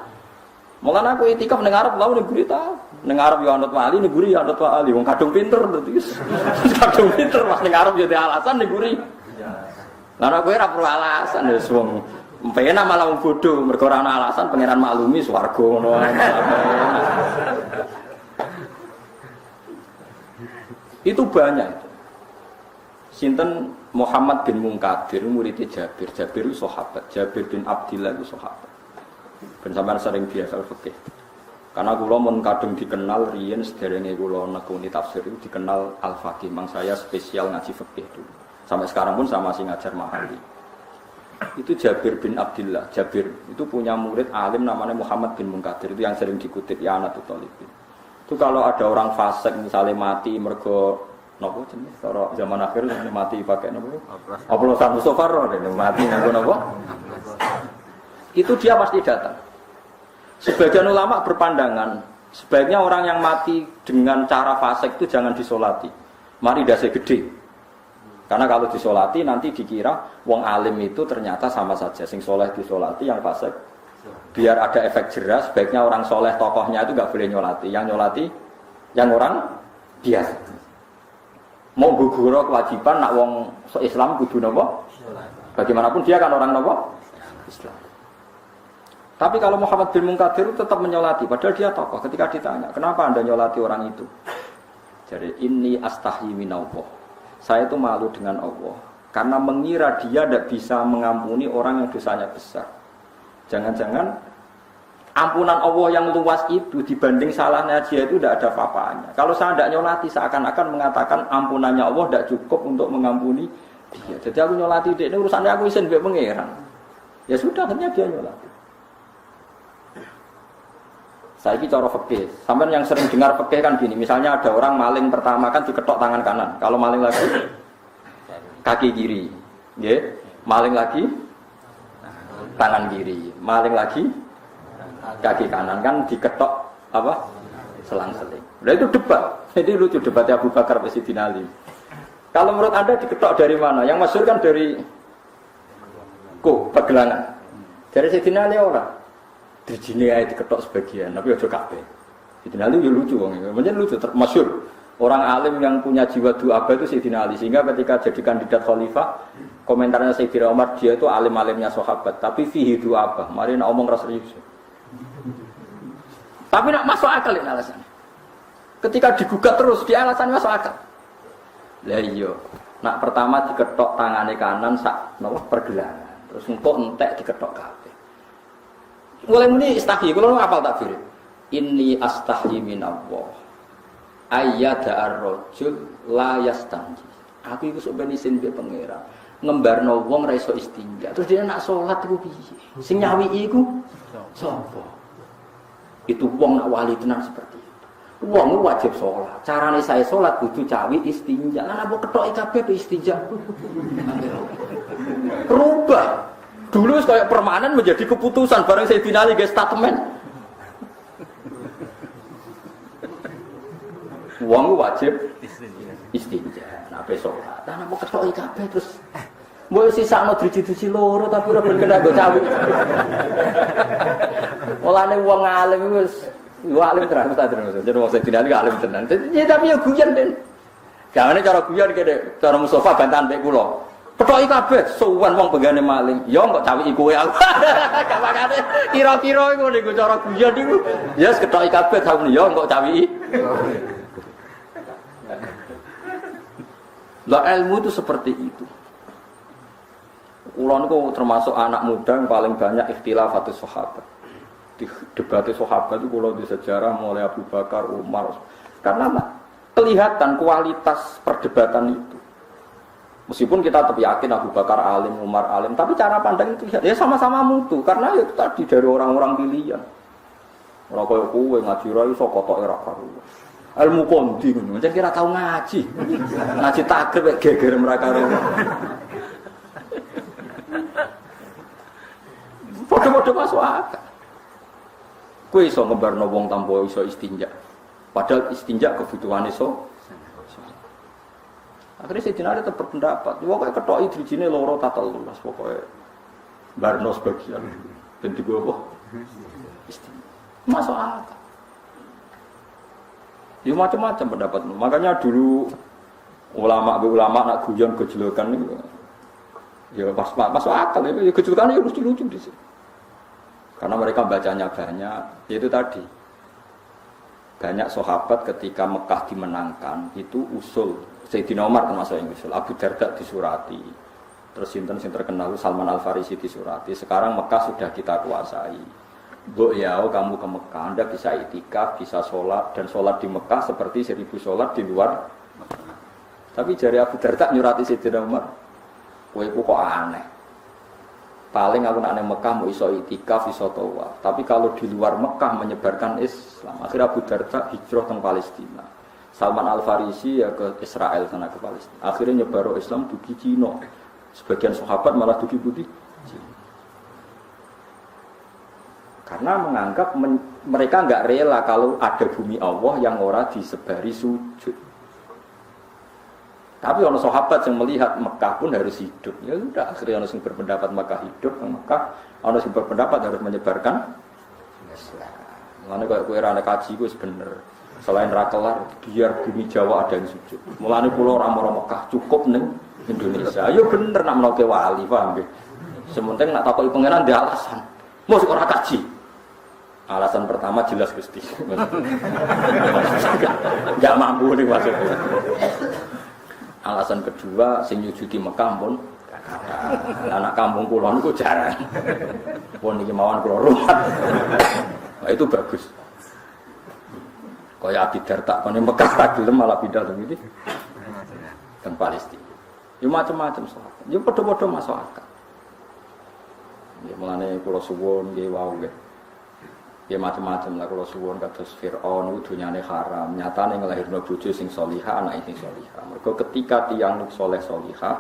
Mulane aku itikaf ning arep lha ning guri ta. Ning arep yo anut wali, ning guri yo anut wali. Wong kadung pinter dadi. Kadung pinter pas ning arep yo alasan ning guri. Lah nek kowe ora perlu alasan wis wong penak malah wong bodho mergo ora ana alasan pangeran maklumi swarga ngono. Itu banyak itu. Sinten Muhammad bin Munkadir muridnya Jabir. Jabir itu sahabat. Jabir bin Abdillah itu sahabat. Ben sampean sering biasa fikih. Karena kula mun kadung dikenal riyen sederenge kula nekuni tafsir itu dikenal al-faqih. Mang saya spesial ngaji fikih dulu. Sampai sekarang pun sama masih ngajar Mahali. Itu Jabir bin Abdillah. Jabir itu punya murid alim namanya Muhammad bin Munkadir. Itu yang sering dikutip ya anak Thalibin. Itu kalau ada orang fasik misalnya mati mergo napa jenenge cara zaman akhir mati pakai napa? Oplosan Mustofa mati nganggo napa? Itu dia pasti datang. Sebagian ulama berpandangan sebaiknya orang yang mati dengan cara fasik itu jangan disolati. Mari dasi gede. Karena kalau disolati nanti dikira wong alim itu ternyata sama saja. Sing soleh disolati, yang fasik biar ada efek jerah, sebaiknya orang soleh tokohnya itu nggak boleh nyolati. Yang nyolati yang orang biasa. Mau guguro kewajiban nak wong Islam kudu nopo? Bagaimanapun dia kan orang nopo? Islam. Tapi kalau Muhammad bin Munkadir tetap menyolati, padahal dia tokoh. Ketika ditanya, kenapa anda nyolati orang itu? Jadi ini astahyi minallah. Saya itu malu dengan Allah karena mengira dia tidak bisa mengampuni orang yang dosanya besar. Jangan-jangan ampunan Allah yang luas itu dibanding salahnya dia itu tidak ada apa-apanya. Kalau saya tidak nyolati seakan-akan mengatakan ampunannya Allah tidak cukup untuk mengampuni dia. Jadi aku nyolati dia, ini urusannya aku isin mbek pangeran. Ya sudah, akhirnya dia nyolati. Saya ini cara fikih. Sampai yang sering dengar fikih kan gini, misalnya ada orang maling pertama kan diketok tangan kanan. Kalau maling lagi kaki kiri. Ya, maling lagi tangan kiri. Maling lagi kaki kanan kan diketok apa? Selang-seling. Nah itu debat. Jadi lucu debatnya Abu Bakar sama Sayyidina Ali. Kalau menurut Anda diketok dari mana? Yang masyhur kan dari pegelangan. Dari Sayyidina Ali orang. Dirjine ae diketok sebagian, tapi aja kabeh. Sayyidina Ali yo lucu wong iki. Menjen lucu masyhur. Orang alim yang punya jiwa du'aba itu Sayyidina Ali. Sehingga ketika jadi kandidat khalifah, komentarnya Sayyidina Umar, dia itu alim-alimnya sahabat, tapi fihi du'aba. Mari nak omong ras serius. Tapi nak masuk akal ini alasannya. Ketika digugat terus, dia alasannya masuk akal. Lah iya, nak pertama diketok tangane kanan sak napa pergelangan. Terus engko entek diketok kabeh. Mulai muni istahyi, kalau apal takbir. Inni astahyi minallah. Ayyada ar-rajul la yastanji. Aku iku sok ben isin mbek pangeran. Ngembarno wong ra iso istinja. Terus dia nak salat iku piye? Sing nyawiki iku sapa? Itu wong nak wali tenan seperti itu. Wong wajib salat. Carane saya salat kudu cawi istinja. Lan apa ketoki kabeh istinja. Rubah. Dulu kayak permanen menjadi keputusan bareng Sayyidina Ali guys statement. Wong wajib istinja. Nah besok lah mau ketok kabeh terus mau sisakno driji-driji loro tapi ora ben kena go cawi. Mulane wong alim wis yo alim terus terus. Jadi wong Sayyidina Ali alim tenan. Ya tapi yo guyon den. Gawene cara guyon kene cara Mustofa bantahan mek kula. Ketoki kabeh suwan wong benggane maling. Ya kok cawiki kowe aku. Gak makane kira-kira iku niku cara guyon niku. Ya ketoki kabeh sampeyan ya kok cawiki. Lah ilmu itu seperti itu. Kula niku termasuk anak muda yang paling banyak ikhtilafatus sahabat. Di debat sahabat itu kula di sejarah mulai Abu Bakar, Umar. Karena kelihatan kualitas perdebatan itu. Meskipun kita tetap yakin Abu Bakar alim, Umar alim, tapi cara pandang itu ya sama-sama mutu karena itu tadi dari orang-orang pilihan. Ora koyo kowe ngaji ra iso kotoke ra karo. Ilmu kondi ngono, jan kira tau ngaji. Ngaji takrib geger mereka karo. Foto-foto masuk akal. Kowe iso ngebarno wong tanpa iso istinja. Padahal istinja kebutuhane iso. Akhirnya Sayyidina Ali tetap berpendapat, pokoknya ketoki drijine loro tatal lulas, pokoknya barno sebagian dan juga apa? Masuk akal. Ya macam-macam pendapat. Makanya dulu ulama nak guyon gejolokan itu, ya pas masuk akal. Ya gejolokan itu lucu-lucu di sini. Karena mereka bacanya banyak, itu tadi. Banyak sahabat ketika Mekah dimenangkan itu usul Sayyidina Umar termasuk yang usul, Abu Darda disurati, terus sinten sing terkenal Salman Al Farisi disurati. Sekarang Mekah sudah kita kuasai. Mbok yao kamu ke Mekah, Anda bisa itikaf, bisa sholat dan sholat di Mekah seperti 1000 sholat di luar Mekah. Tapi jari Abu Darda nyurati Sayyidina Umar, kowe kok aneh. Paling aku nak nang Mekah mau iso itikaf, iso tawaf. Tapi kalau di luar Mekah menyebarkan Islam, akhirnya Abu Darda hijrah ke Palestina. Salman Al Farisi ya ke Israel sana ke Palestina. Akhirnya nyebar Islam dugi Cina. Sebagian sahabat malah dugi putih. Karena menganggap mereka enggak rela kalau ada bumi Allah yang ora disebari sujud. Tapi orang sahabat yang melihat Mekah pun harus hidup. Ya sudah akhirnya orang yang berpendapat Mekah hidup, Mekah orang yang berpendapat harus menyebarkan Mulane koyo kowe ra kaji ku bener. Selain ra kelar, biar bumi Jawa ada yang sujud. Mulane kula ora mara Mekah, cukup ning Indonesia. Ayo bener nak menoke wali, paham nggih. Sementing nak takoki pangeran dia alasan. Mosok ora kaji. Alasan pertama jelas Gusti. Enggak mampu nih maksudnya. Alasan kedua sing nyujudi Mekah pun anak kampung kula niku jarang. Pun iki mawon kula rumat. Nah, itu bagus. Kaya Abi Darda kene Mekah tak gelem malah pindah teng iki. Teng Palestina. Ya macam-macam soal. Ya padha-padha masuk akal. Ya mulane kula suwun nggih wau nggih. Ya macam-macam lah kula suwun kados Firaun iku dunyane haram, nyatane nglahirno bojo sing salihah, anak sing salihah. Mergo ketika tiyang saleh salihah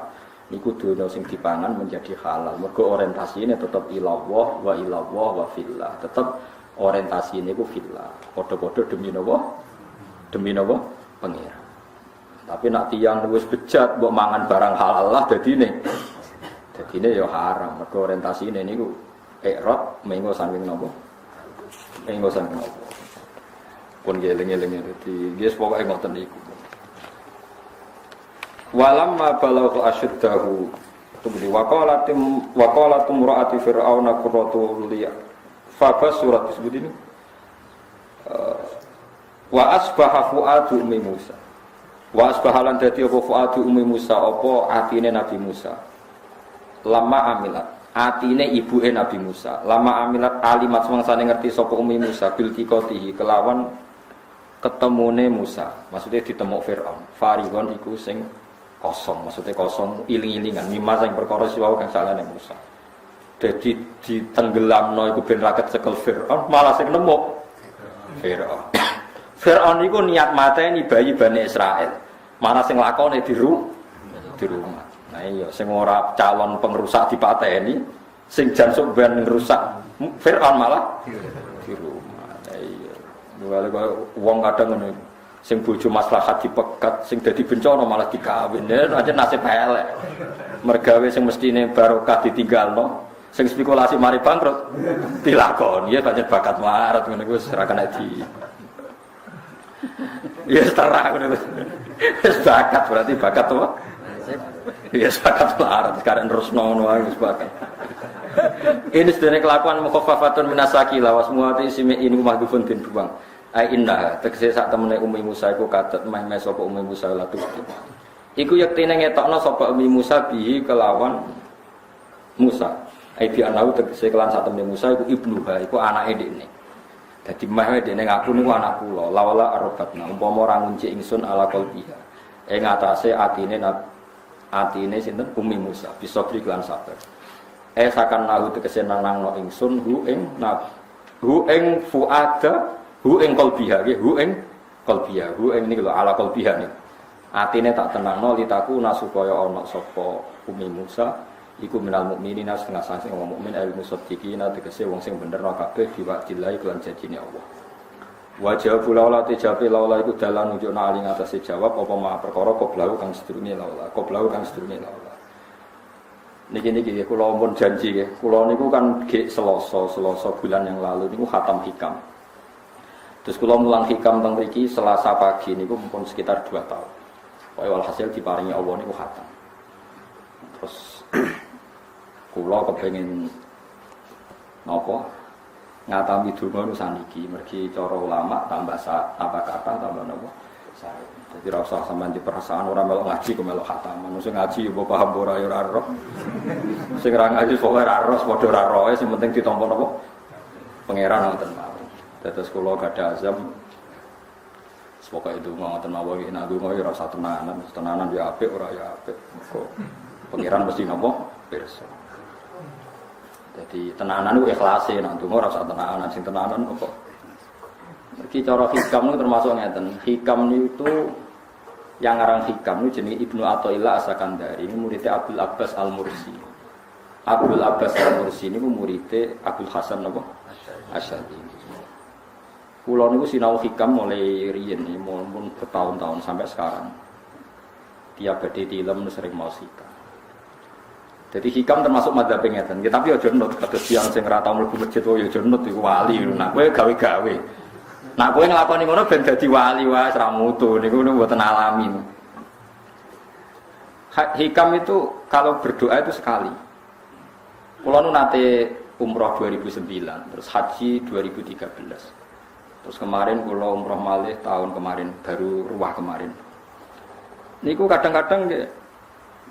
niku donya sing dipangan menjadi halal. Mergo orientasine tetep ilallah wa ilallah wa fillah. Tetep orientasine niku fillah. Padha-padha demi napa? Demi napa? Pangeran. Tapi nak tiyang wis bejat mbok mangan barang halal lah dadine. Dadine ya haram. Mergo orientasine niku ikrab mengo saking napa? Mengo saking napa? Pun geleng-geleng dadi nggih pokoke ngoten niku. Walamma balagha asyuddahu tubli waqalatum ra'ati fir'auna qurratu liya fabas surat disebut ini wa asbaha fuadu ummi Musa wa asbahalan dadi apa fuadu ummi Musa apa atine Nabi Musa lama amilat atine ibuke Nabi Musa lama amilat alimat semangsane ngerti sapa ummi Musa bil tiqatihi kelawan ketemune Musa maksudnya ditemuk Firaun farigon iku sing kosong, maksudnya kosong iling-ilingan mimma sing perkara siwau kang salane Musa. Jadi ditenggelamno iku ben raket cekel Firaun, malah sing nemu Firaun. Firaun iku niat mateni bayi Bani Israil. Mana sing lakone di rumah. Nah iya sing ora calon pengrusak dipateni, sing jan sok ben ngrusak Firaun malah di rumah. Nah iya. Mulane kok wong kadang ngono sing bojo maslahat dipegat, sing dadi bencana malah dikawin. Aja nasib elek. Mergawe sing mestine barokah ditinggalno, sing spekulasi mari bangkrut dilakoni. Ya pancen bakat marat ngono iku ora kena di. Ya terang ngono. Wis bakat berarti bakat apa? Ya bakat marat sekarang terus ngono wae wis bakat. Ini sedene kelakuan mukhaffafatun minasaki lawas muati simi ini mahdhufun bin buang. Ai indah tegese sak temene Ummi Musa iku kadet meh-meh sapa Ummi Musa latu. Iku yektine ngetokno sapa Ummi Musa bihi kelawan Musa. Ai bi anau tegese kelan sak temene Musa iku ibnuha iku anake dekne. Dadi meh dekne ngaku niku anak kula. Lawala arabatna umpama ora ngunci ingsun ala qalbiha. Ing atase atine atine sinten Ummi Musa bisa beri kelan sabar. Sakan nahu tegese nangno ingsun hu ing fuada hu ing qalbiha nggih hu ing qalbiha hu ing niku lho ala qalbiha niku atine tak tenangno litaku supaya ana sapa Ummi Musa iku minal mukminina setengah saking wong mukmin al musaddiqina tegese wong sing bener kabeh diwajilahi kelan janjine Allah wajah laula tijabe laula iku dalan nunjukna ali ngatasi jawab apa ma perkara qoblau kang sedurunge laula niki kula pun janji nggih kula niku kan gek Selasa bulan yang lalu niku khatam hikam. Terus kula mulang hikam teng mriki Selasa pagi niku pun sekitar 2 tahun. Pokoke walhasil diparingi Allah niku khatam. Terus kula kepengin napa? Ngatami donga nu saniki, mergi cara ulama tambah apa kata tambah napa? Saya. Jadi ra usah sampean di perasaan ora melok ngaji kok melok khatam. Sing ngaji mbok paham ora ya ora roh. Sing ra ngaji pokoke ra roh padha ra roe sing penting ditampa napa? Pangeran ngoten mawon. Terus kula gadah azam semoga itu ngoten mawon iki nek ndonga ya rasa tenanan ya apik ora ya apik. Kok pangeran mesti napa pirsa. Jadi tenanan ku ikhlase nek ndonga ora usah tenanan sing tenanan kok. Iki cara hikam niku termasuk ngeten. Hikam niku yang ngarang hikam niku jenenge Ibnu Athaillah As-Sakandari, ini muridnya Abdul Abbas Al-Mursi. Abdul Abbas Al-Mursi niku muridnya Abdul Hasan napa? Asy'ari. Kula niku sinau hikam mulai riyen mun bertahun-tahun sampai sekarang. Tiap badhe tilem sering mau hikam. Jadi hikam termasuk madzhab ngeten. Ya, tapi aja nut kados tiyang sing ora tau mlebu masjid wae aja nut iku wali. Nah, kowe gawe-gawe. Nah, kowe nglakoni ngono ben dadi wali wae ora mutu niku mboten alami. Hikam itu kalau berdoa itu sekali. Kula nu nate umroh 2009, terus haji 2013. Terus kemarin kula umroh malih tahun kemarin, baru ruwah kemarin. Niku kadang-kadang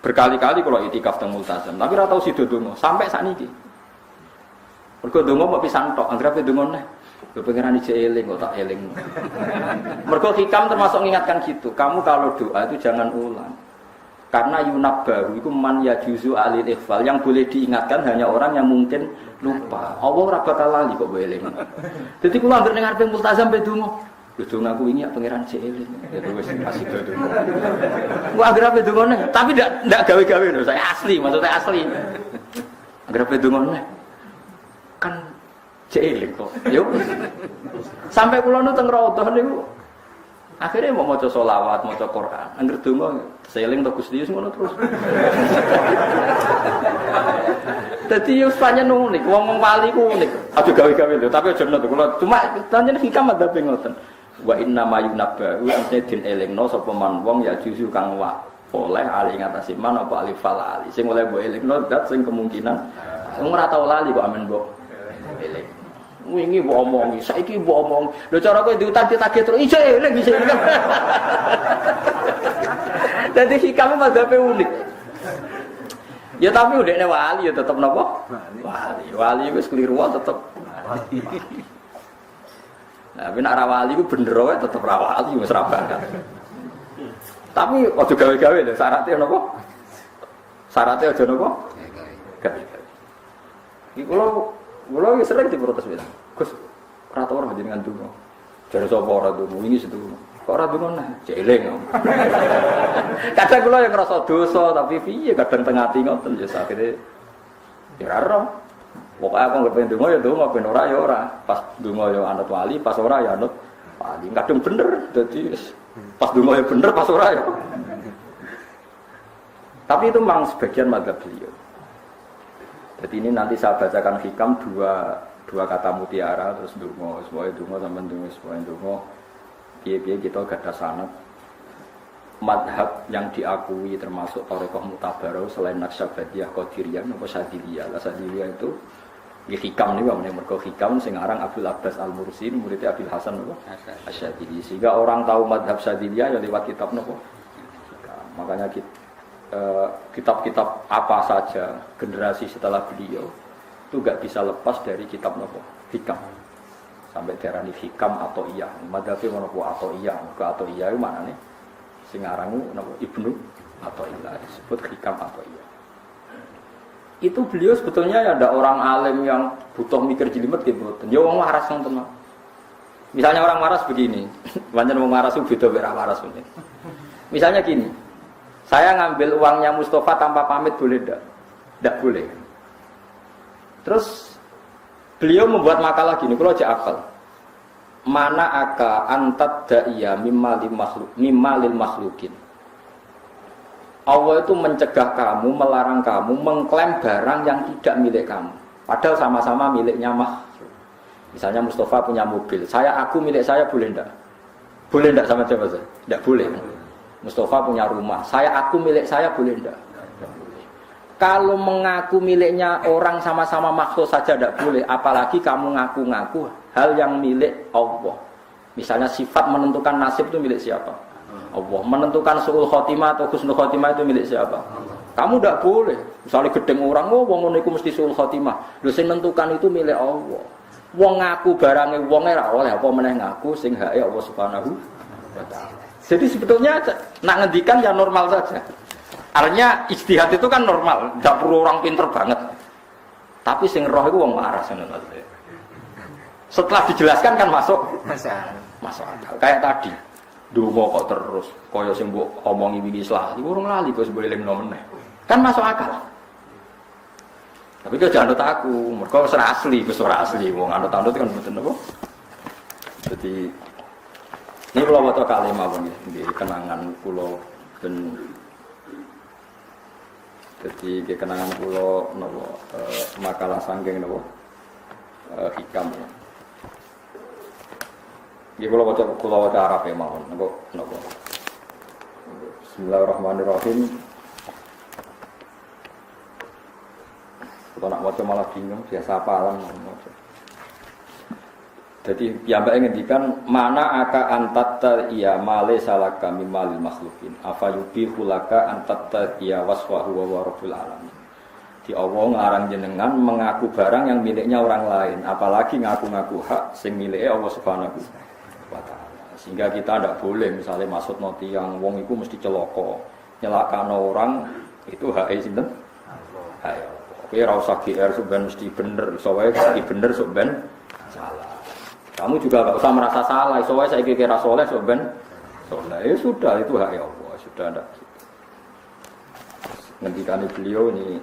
berkali-kali kalau itikaf teng Multazam, tapi ora tau sida donga sampai sakniki. Mergo donga kok pisan tok, anggere donga neh. Lho pengiran ije eling kok tak eling. Mergo hikam termasuk mengingatkan gitu. Kamu kalau doa itu jangan ulang. Karena yunabbahu itu man yajuzu alil ikhfal, yang boleh diingatkan hanya orang yang mungkin lupa. Allah ora bakal lali kok eling. Dadi kula anggere ning arep Multazam pe donga. Lho dong aku wingi pangeran Jeeling. Ya wis kasih do. Gua agar apa dongone, tapi ndak gawe-gawe lho, saya asli, maksudnya asli. Agar apa dongone? Kan Jeeling kok. Yo. Sampai kula nu teng Raudhah niku akhirnya mau maca selawat, maca Quran. Angger donga Jeeling to Gusti ngono terus. Dadi yo pancen unik, wong wali ku unik. Aja gawe-gawe lho, tapi aja nut kula cuma pancen hikam ada ngoten. Wa inna ma yunabba wa din elingno sapa man wong ya juzu kang wa oleh ali ngatasi man apa alif fal ali sing oleh mbok elingno dat sing kemungkinan wong ora tau lali kok amen mbok eling wingi mbok omongi saiki mbok omong lho cara kowe diutan ditagih terus iso eling bisa eling dadi hikam madzhabe unik ya tapi udekne wali ya tetep napa wali wis keliru tetep nah, tapi nak rawali itu bener wae tetep rawali wis ra bakat. Tapi aja gawe-gawe lho, syaratnya napa? Syaratnya aja napa? Gawe-gawe. Iki kula sering diprotes bilang, "Gus, ora tau ora jenengan donga." Jare sapa ora donga, wingi setu. Kok ora donga nah, jeling. Kadang kula yang ngrasa dosa, tapi piye kadang tengah ati ngoten ya akhire ya ora. Pokoknya aku nggak pengen dungo ya dungo, pengen ora ya ora. Pas dungo ya anut wali, pas ora ya anut wali. Kadang bener, jadi pas dungo ya bener, pas ora ya. Tapi itu memang sebagian madzhab beliau. Jadi ini nanti saya bacakan hikam dua kata mutiara terus dungo, semuanya dungo sama dungo, semuanya dungo. Biar kita gak ada sanad. Madhab yang diakui termasuk Thariqah Mu'tabarah selain Naqsyabandiyah, Qadiriyah, apa Syadziliyah. Syadziliyah itu di hikam nih, bang, mergo hikam sing aran Abdul Abbas Al-Mursi, muridnya Abil Hasan Asy-Syadzili. Sehingga orang tahu madhab Syadziliyah ya lewat kitab nopo. Makanya kitab-kitab apa saja generasi setelah beliau itu gak bisa lepas dari kitab nopo hikam. Sampai darani hikam atau iya. Madhabnya nopo atau iya, atau iya itu mana nih? Sing aran nopo Ibnu atau iya disebut hikam atau iya. Itu beliau sebetulnya ya ada orang alim yang butuh mikir jelimet gitu. Ya wong waras yang tenang. Misalnya orang waras begini, banyak wong waras itu beda beda waras punya. Misalnya gini, saya ngambil uangnya Mustafa tanpa pamit boleh tidak? Tidak boleh. Terus beliau membuat makalah gini, kalau aja akal. Mana aka antat da'iyya mimma lil makhlukin. Allah itu mencegah kamu, melarang kamu mengklaim barang yang tidak milik kamu. Padahal sama-sama miliknya makhluk. Misalnya Mustafa punya mobil, aku milik saya boleh enggak? Boleh enggak sama siapa saja? Enggak boleh. Mustafa punya rumah, aku milik saya boleh enggak? Enggak boleh. Kalau mengaku miliknya orang sama-sama makhluk saja enggak boleh, apalagi kamu ngaku-ngaku hal yang milik Allah. Misalnya sifat menentukan nasib itu milik siapa? Allah. Menentukan su'ul khotimah atau husnul khotimah itu milik siapa? Kamu tidak boleh. Misalnya gedeng orang, wong ngono iku mesti su'ul khotimah. Lho sing menentukan itu milik Allah. Wong ngaku barange wong ora oleh apa meneh ngaku sing hake Allah Subhanahu wa taala. Jadi sebetulnya nak ngendikan ya normal saja. Artinya ijtihad itu kan normal, tidak perlu orang pinter banget. Tapi sing roh itu wong waras ngono maksudnya. Setelah dijelaskan kan masuk akal. Kayak tadi. Dungo kok terus kaya sing mbok omongi wingi lali urung lali kok boleh lingno meneh kan masuk akal tapi kok jangan aku mergo wis ora asli wong anut-anut kan mboten apa jadi ini kula waca kalimat nggih kenangan kula ben Jadi kenangan kula napa makalah sanggeng napa hikam. Nggih kula waca Arab ya mawon napa. Bismillahirrahmanirrahim. Kalau nak waca malah bingung, biasa apalan maca. Jadi piyambake ngendikan mana aka antatta iya male salaka mimal makhlukin afa yubihu laka antatta iya waswahu wa rabbul alamin. Di Allah ngarang jenengan mengaku barang yang miliknya orang lain, apalagi ngaku-ngaku hak sing milike Allah Subhanahu wa taala. Sehingga kita tidak boleh misalnya maksud noti yang wong iku mesti celaka, nyelakano orang itu hak sinten? Ayo. Kowe ora usah GR sampean mesti bener, iso wae bener sampean salah. Kamu juga enggak usah merasa salah, iso wae saiki kira saleh sampean saleh. Ya sudah, itu hak Allah, sudah ndak. Ngendikane beliau ini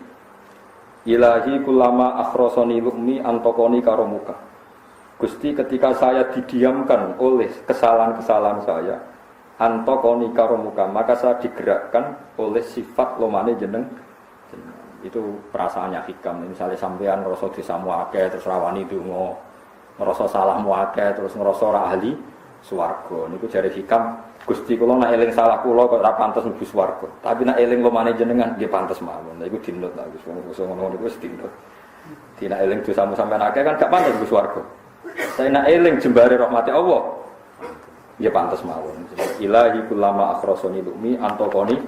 Ilahi kullama akhrosoni lukmi antokoni karomuka. Gusti, ketika saya didiamkan oleh kesalahan-kesalahan saya, antokoni karomuka, maka saya digerakkan oleh sifat lomane jeneng. Itu perasaannya hikam. Misalnya sampean ngerasa disamu akeh terus rawani donga, ngerasa salahmu akeh terus ngerasa ora ahli swarga. Niku jare hikam, Gusti kula nek eling salah kula kok ora pantes mlebu swarga. Tapi nek eling lomane jenengan nggih pantes mawon. Lha iku dinut ta Gus ngono niku wis dinut. Dina eling dosamu sampean akeh kan gak pantes mlebu swarga. Saya nek eling jembare rahmati Allah nggih pantes mawon. Ilahi kullama akhrasani lumi antokoni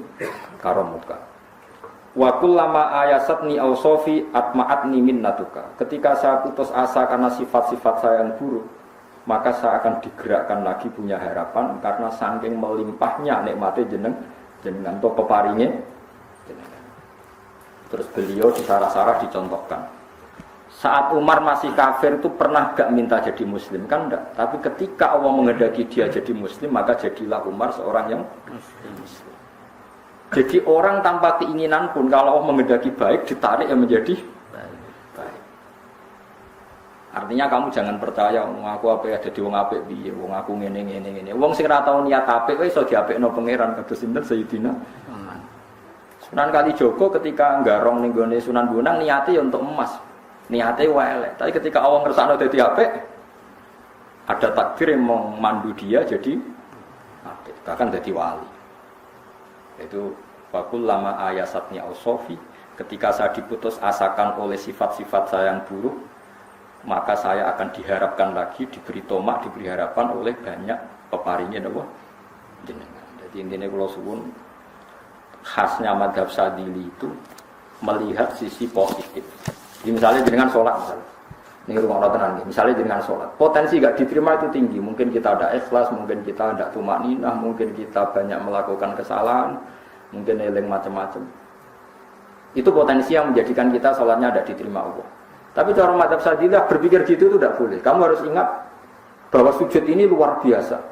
karomuka. Wa kullama ayasatni ausofi atma'atni minnatuka. Ketika saya putus asa karena sifat-sifat saya yang buruk, maka saya akan digerakkan lagi punya harapan karena saking melimpahnya nikmate jenengan to peparinge jenengan. Terus beliau di sarah-sarah dicontohkan. Saat Umar masih kafir itu pernah gak minta jadi muslim kan enggak, tapi ketika Allah menghendaki dia jadi muslim, maka jadilah Umar seorang yang muslim. Jadi orang tanpa keinginan pun kalau Allah menghendaki baik ditarik yang menjadi baik. Artinya kamu jangan percaya wong aku apik dadi wong apik piye, wong aku ngene. Wong sing ora tau niat apik wae iso diapikno pangeran kados sinten Sayyidina Sunan Kalijaga ketika nggarong ning gone Sunan Bonang niate ya untuk emas. Niate wae elek. Tapi ketika Allah ngersakno dadi apik ada takdir yang memandu dia jadi apik, bahkan dadi wali. Itu wakul lama ayasatnya ausofi, ketika saya diputus asakan oleh sifat-sifat saya yang buruk, maka saya akan diharapkan lagi, diberi tomak, diberi harapan oleh banyak peparingnya Allah jenengan. Jadi intinya kalau suwun khasnya madhab Sadili itu melihat sisi positif. Jadi misalnya dengan sholat misalnya. Ini rumah Allah tenang, misalnya dengan sholat potensi gak diterima itu tinggi. Mungkin kita ada ikhlas, mungkin kita ada tumakninah, mungkin kita banyak melakukan kesalahan, mungkin eling macam-macam. Itu potensi yang menjadikan kita sholatnya tidak diterima Allah. Tapi cara madhab Sadilah berpikir gitu itu tidak boleh. Kamu harus ingat bahwa sujud ini luar biasa.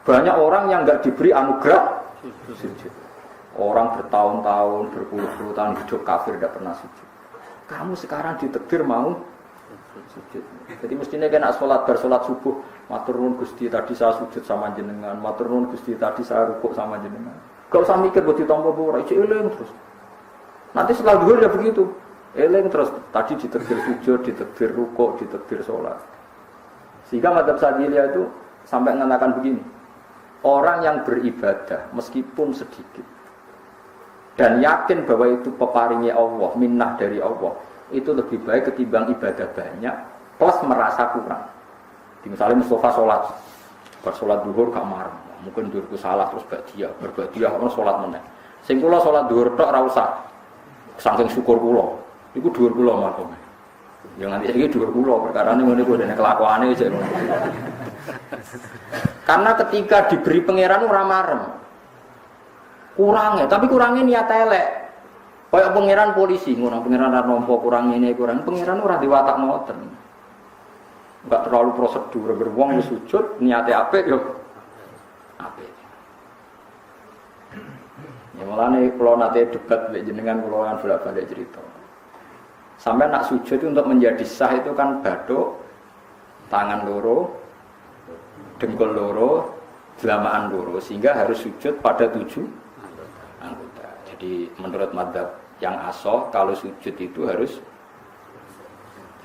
Banyak orang yang gak diberi anugerah sujud. Orang bertahun-tahun, berpuluh-puluh tahun hidup kafir tidak pernah sujud. Kamu sekarang ditakdir mau sujud. Jadi mestinya kena sholat bersolat subuh, matur nuwun Gusti tadi saya sujud sama jenengan, matur nuwun Gusti tadi saya rukuk sama jenengan. Gak usah mikir buat ditompo ora, eling terus. Nanti setelah zuhur ya begitu. Eling terus tadi ditakdir sujud, ditakdir rukuk, ditakdir sholat. Sehingga madhab Sadiliyah itu sampai mengatakan begini. Orang yang beribadah meskipun sedikit dan yakin bahwa itu peparingnya Allah, minnah dari Allah, itu lebih baik ketimbang ibadah banyak plus merasa kurang. Misalnya Mustafa sholat, bersolat duhur gak marah, mungkin duhurku salah terus berbadiah, orang sholat meneh. Sing kula sholat duhur tok ora usah, saking syukur kula, iku duhur kula makome. Yang nanti iki duhur kula perkara ini ngene kuwi dene kelakuane jek ngono. Karena ketika diberi pangeran ora marem. Kurang ya, tapi kurangnya niat elek. Kayak pangeran polisi, ngono pangeran ora nampa kurang ini kurang, pangeran ora diwatak ngoten. Enggak terlalu prosedur, beruang sujud niate apik yo apik. Ya mulane kula nate debat mek jenengan kula kan bolak-balik cerita. Sampai nak sujud itu untuk menjadi sah itu kan bathuk, tangan loro, dengkul loro, jelamaan loro, sehingga harus sujud pada 7 anggota. Jadi menurut madhab Yang asoh kalau sujud itu harus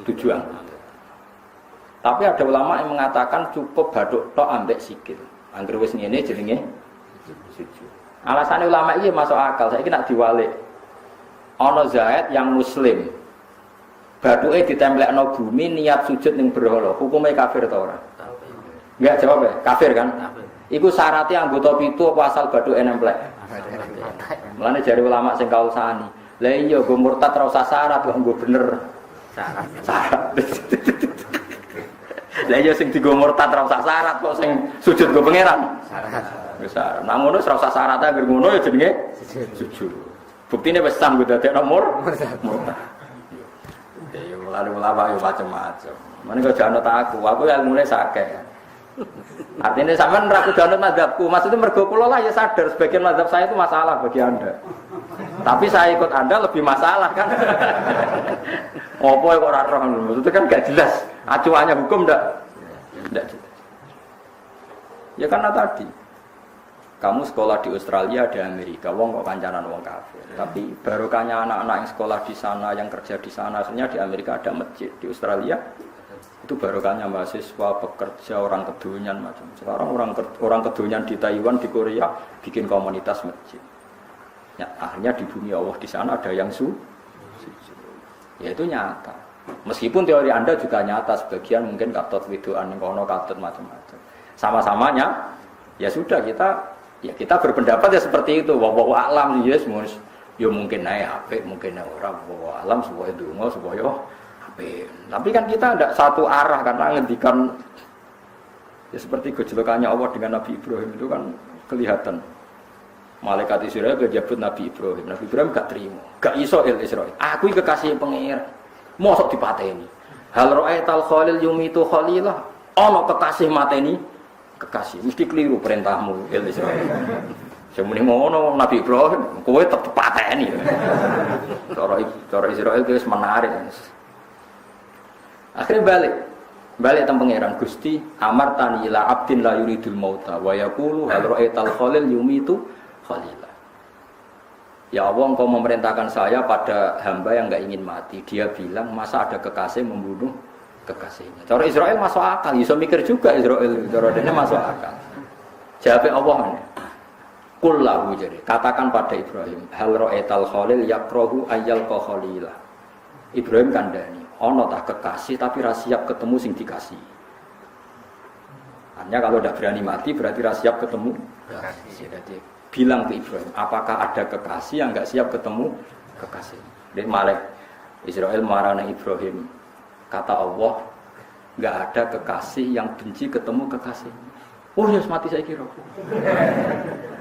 tujuan. Tapi ada ulama yang mengatakan cukup baduk tok ambek sikil. Angger wis ngene jenenge sujud. Alasan ulama iki masuk akal. Saiki nak diwalik. Ana Zaid yang muslim. Baduke ditemplekno bumi niat sujud ning berhala. Hukume kafir ta ora? Enggak jawab ya, kafir kan? Iku syaratnya anggota pitu apa asal baduke nemplek? Mulane jare ulama sing kausani. Lah iya go murtad ora usah syarat kok nggo bener. Syarat. Lah iya sing digo murtad ora usah syarat kok sing sujud go pangeran. Syarat. Nah ngono ora usah syarat anggere ngono ya jenenge sujud. Buktine wis sam go dadekno murtad. Ya lalu ulama yo macam-macam. Mane kok janut aku ilmune sakeh. Artinya sampean ra kudu anut mazhabku. Maksudnya mergo kula lah ya sadar sebagian mazhab saya itu masalah bagi Anda. Tapi saya ikut Anda lebih masalah kan. Opo kok ora roh ngono. Itu kan gak jelas. Acuannya hukum ndak jelas. Ya karena tadi kamu sekolah di Australia, di Amerika, wong kok kancanan wong kafir. Tapi barokahnya anak-anak yang sekolah di sana, yang kerja di sana, akhirnya di Amerika ada masjid, di Australia itu barokahnya mahasiswa, pekerja, orang kedonyan macam. Sekarang orang kedonyan di Taiwan, di Korea bikin komunitas masjid. Ya, akhirnya di bumi Allah di sana ada yang sujud. Ya itu nyata. Meskipun teori Anda juga nyata, sebagian mungkin katut widuan kono katut macam-macam. Sama-samanya ya sudah kita berpendapat ya seperti itu. Wallahu a'lam yes, ya mungkin naik apik, mungkin ora. Wallahu a'lam supaya donga supaya apik. Tapi kan kita tidak satu arah karena ngendikan ya seperti gejolokannya Allah dengan Nabi Ibrahim itu kan kelihatan. Malaikat Israel berjabut Nabi Ibrahim. Nabi Ibrahim gak terima. Gak iso Israel. Aku iki kekasih pengira. Mosok dipateni. Hal ra'aital khalil yumitu khalilah. Ana kekasih mateni kekasih. Mesti keliru perintahmu Israel. Semene ngono Nabi Ibrahim, kowe tetep pateni. Cara Israel wis menarik. Akhirnya balik teng pangeran Gusti amartani ila abdin la yuridul mauta wa yaqulu hal ra'aital khalil yumitu khalilah. Ya Allah, engkau memerintahkan saya pada hamba yang enggak ingin mati. Dia bilang, masa ada kekasih membunuh kekasihnya. Cara Israel masuk akal, bisa mikir juga Israel. Cara dia masuk akal. Jawab Allah ini. Qul lahu jadi, katakan pada Ibrahim, hal ra'aital khalil yakrahu ayyal khalilah. Ibrahim kandhani, ana tah kekasih tapi ra siap ketemu sing dikasih. Artinya kalau tidak berani mati berarti ra siap ketemu kekasih. Jadi bilang ke Ibrahim, apakah ada kekasih yang enggak siap ketemu kekasih? Dari Malik Israel marah Ibrahim, kata Allah, enggak ada kekasih yang benci ketemu kekasih. Oh ya mati saya kira.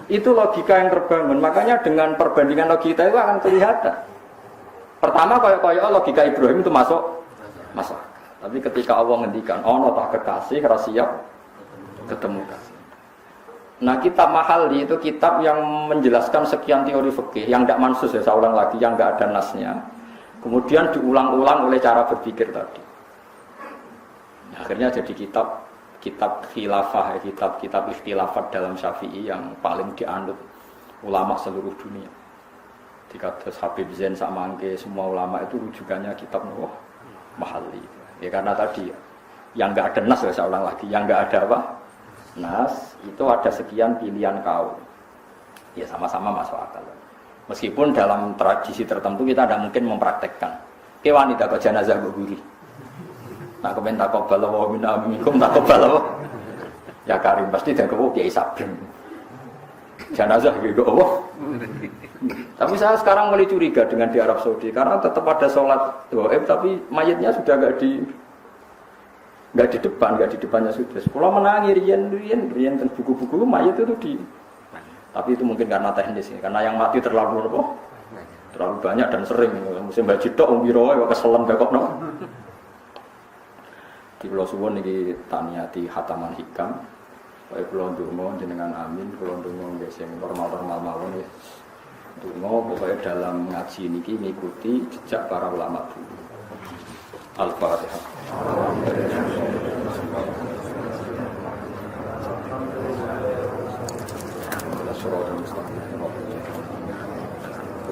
Itu logika yang terbangun. Makanya dengan perbandingan logika itu akan kelihatan. Pertama koyo-koyo logika Ibrahim itu masuk. Tapi ketika Allah ngendikan, ono tak kekasih ra siap ketemu kasih. Nah kitab Mahalli itu kitab yang menjelaskan sekian teori fikih yang tidak mansus ya, saya ulang lagi, yang tidak ada nasnya. Kemudian diulang-ulang oleh cara berpikir tadi. Nah, akhirnya jadi kitab khilafah, kitab ikhtilafat dalam Syafi'i yang paling dianut ulama seluruh dunia. Dikata Habib Zain Samangke, semua ulama itu rujukannya kitab Mahalli. Ya karena tadi yang tidak ada nas ya, saya ulang lagi, yang tidak ada apa? Nas itu ada sekian pilihan kaum. Ya sama-sama masuk akal. Meskipun dalam tradisi tertentu kita tidak mungkin mempraktekkan. Ke wanita kok jenazah guri. Nak komen takobal wa minna minkum takobal. Ya Karim pasti dak kok Kiai Sabrem. Jenazah gitu Allah. Tapi saya sekarang mulai curiga dengan di Arab Saudi karena tetap ada sholat gaib tapi mayatnya sudah enggak di depannya sudah. Kalau menangi rian dan buku-buku mayat itu di. Tapi itu mungkin karena teknis ya. Karena yang mati terlalu banyak dan sering. Musim haji tok wong piro wae keselam bekokno. Di Pulau Suwon iki taniati hataman hikam. Kaya kula ndonga jenengan amin, kula ndonga nggih sing normal-normal mawon ya. Ndonga pokoke dalam ngaji niki ngikuti jejak para ulama dulu. Al-Fatihah.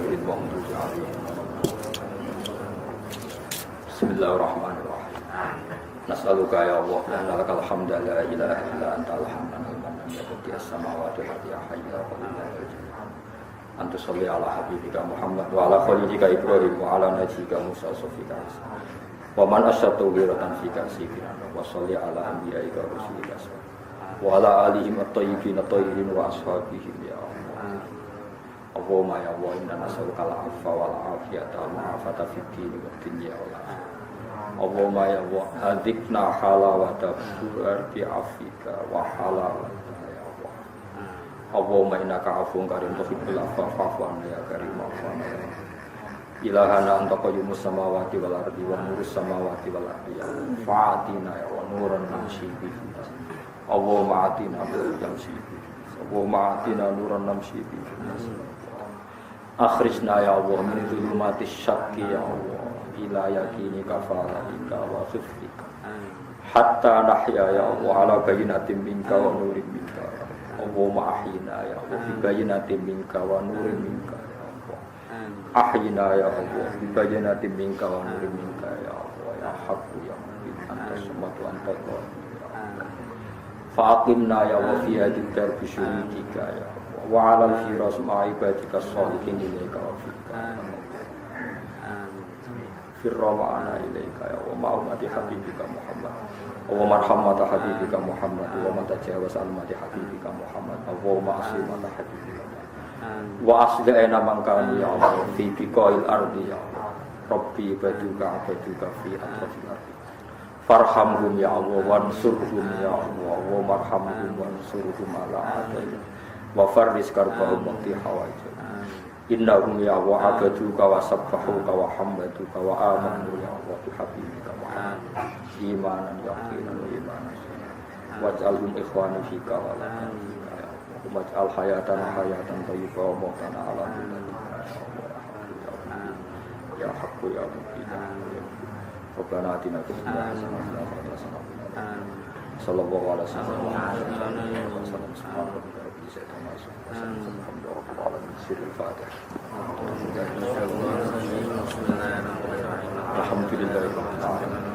ghairil maghdubi 'alaihim. Bismillahirrahmanirrahim. Nas'aluka ya Allah anna lakal hamda la ilaha illa anta al-hanan al-mannan ya badi'as samawati wal ardi ya hayyu ya qayyum. Anta sholli ala habibika Muhammad wa ala khalilika Ibrahim wa ala najika Musa sofika wa man asyatu wiratan fika sikiran wa sholli ala anbiya'ika rusulika wa ala alihim at-tayyibin at-tahirin wa ashabihim ya Allah. Allahumma ya Allah inna nas'aluka al-'afwa wal 'afiyata wal 'afata fid din wad dunya wal akhirah. Allahumma ya Allah hadzikna halawata bi afika wa halawata ya Allah. Allahumma innaka 'afuwun karim tuhibbul 'afwa fa'fu 'anna ya karim wa'fu 'anna ya ilahana anta qayyumus samawati wal ardi wa nurus samawati wal ardi ya fa'atina ya wa nuran namshi bihi. Allahumma atina nuran namshi bihi. Allahumma atina nuran namshi bihi. Akhrijna ya Allah min dhulumatis syakki ya Allah ila yakini kafaratika wa khifrika hatta nahya ya Allah ala bayinatin minka wa nurin minka. Allahumma ahyina ya Allah bi bayinatin minka wa nurin minka ya Allah. Ahyina ya Allah bi bayinatin minka wa nurin minka ya Allah ya haqqu ya mubin anta samatu anta qadir ya Allah. Fa'aqimna ya Allah fi hadhihi darbi syurika ya Allah wa ala al-firas ma'ibadika sholihin ilaika wa fika firroma'ana ilaika ya wa ma'umati habibika Muhammad wa marhamata habibika Muhammad wa matajawaz almati habibika Muhammad wa ma'asimata habibika wa asli'ena mangkani ya Allah fi biqail ardi ya Allah Rabbi baduka fi atrafil ardi farhamhum ya Allah wansurhum ya Allah wa marhamhum wansurhum ala adayhi wa farris karbahum wa tihawaijah. Innahum ya wa abaduka wa sabbahuka wa hamdaduka wa amanu ya wa bihabibika wa imanan yaqinan wa imanan waj'alhum ikhwani fika wa lakan fika ya Allah waj'al hayatan hayatan thayyibah wa mawtana ala millatika ya haqqu ya mubin Rabbana atina fid dunya hasanatan wa fil akhirati hasanatan sallallahu alaihi wasallam Alhamdulillah.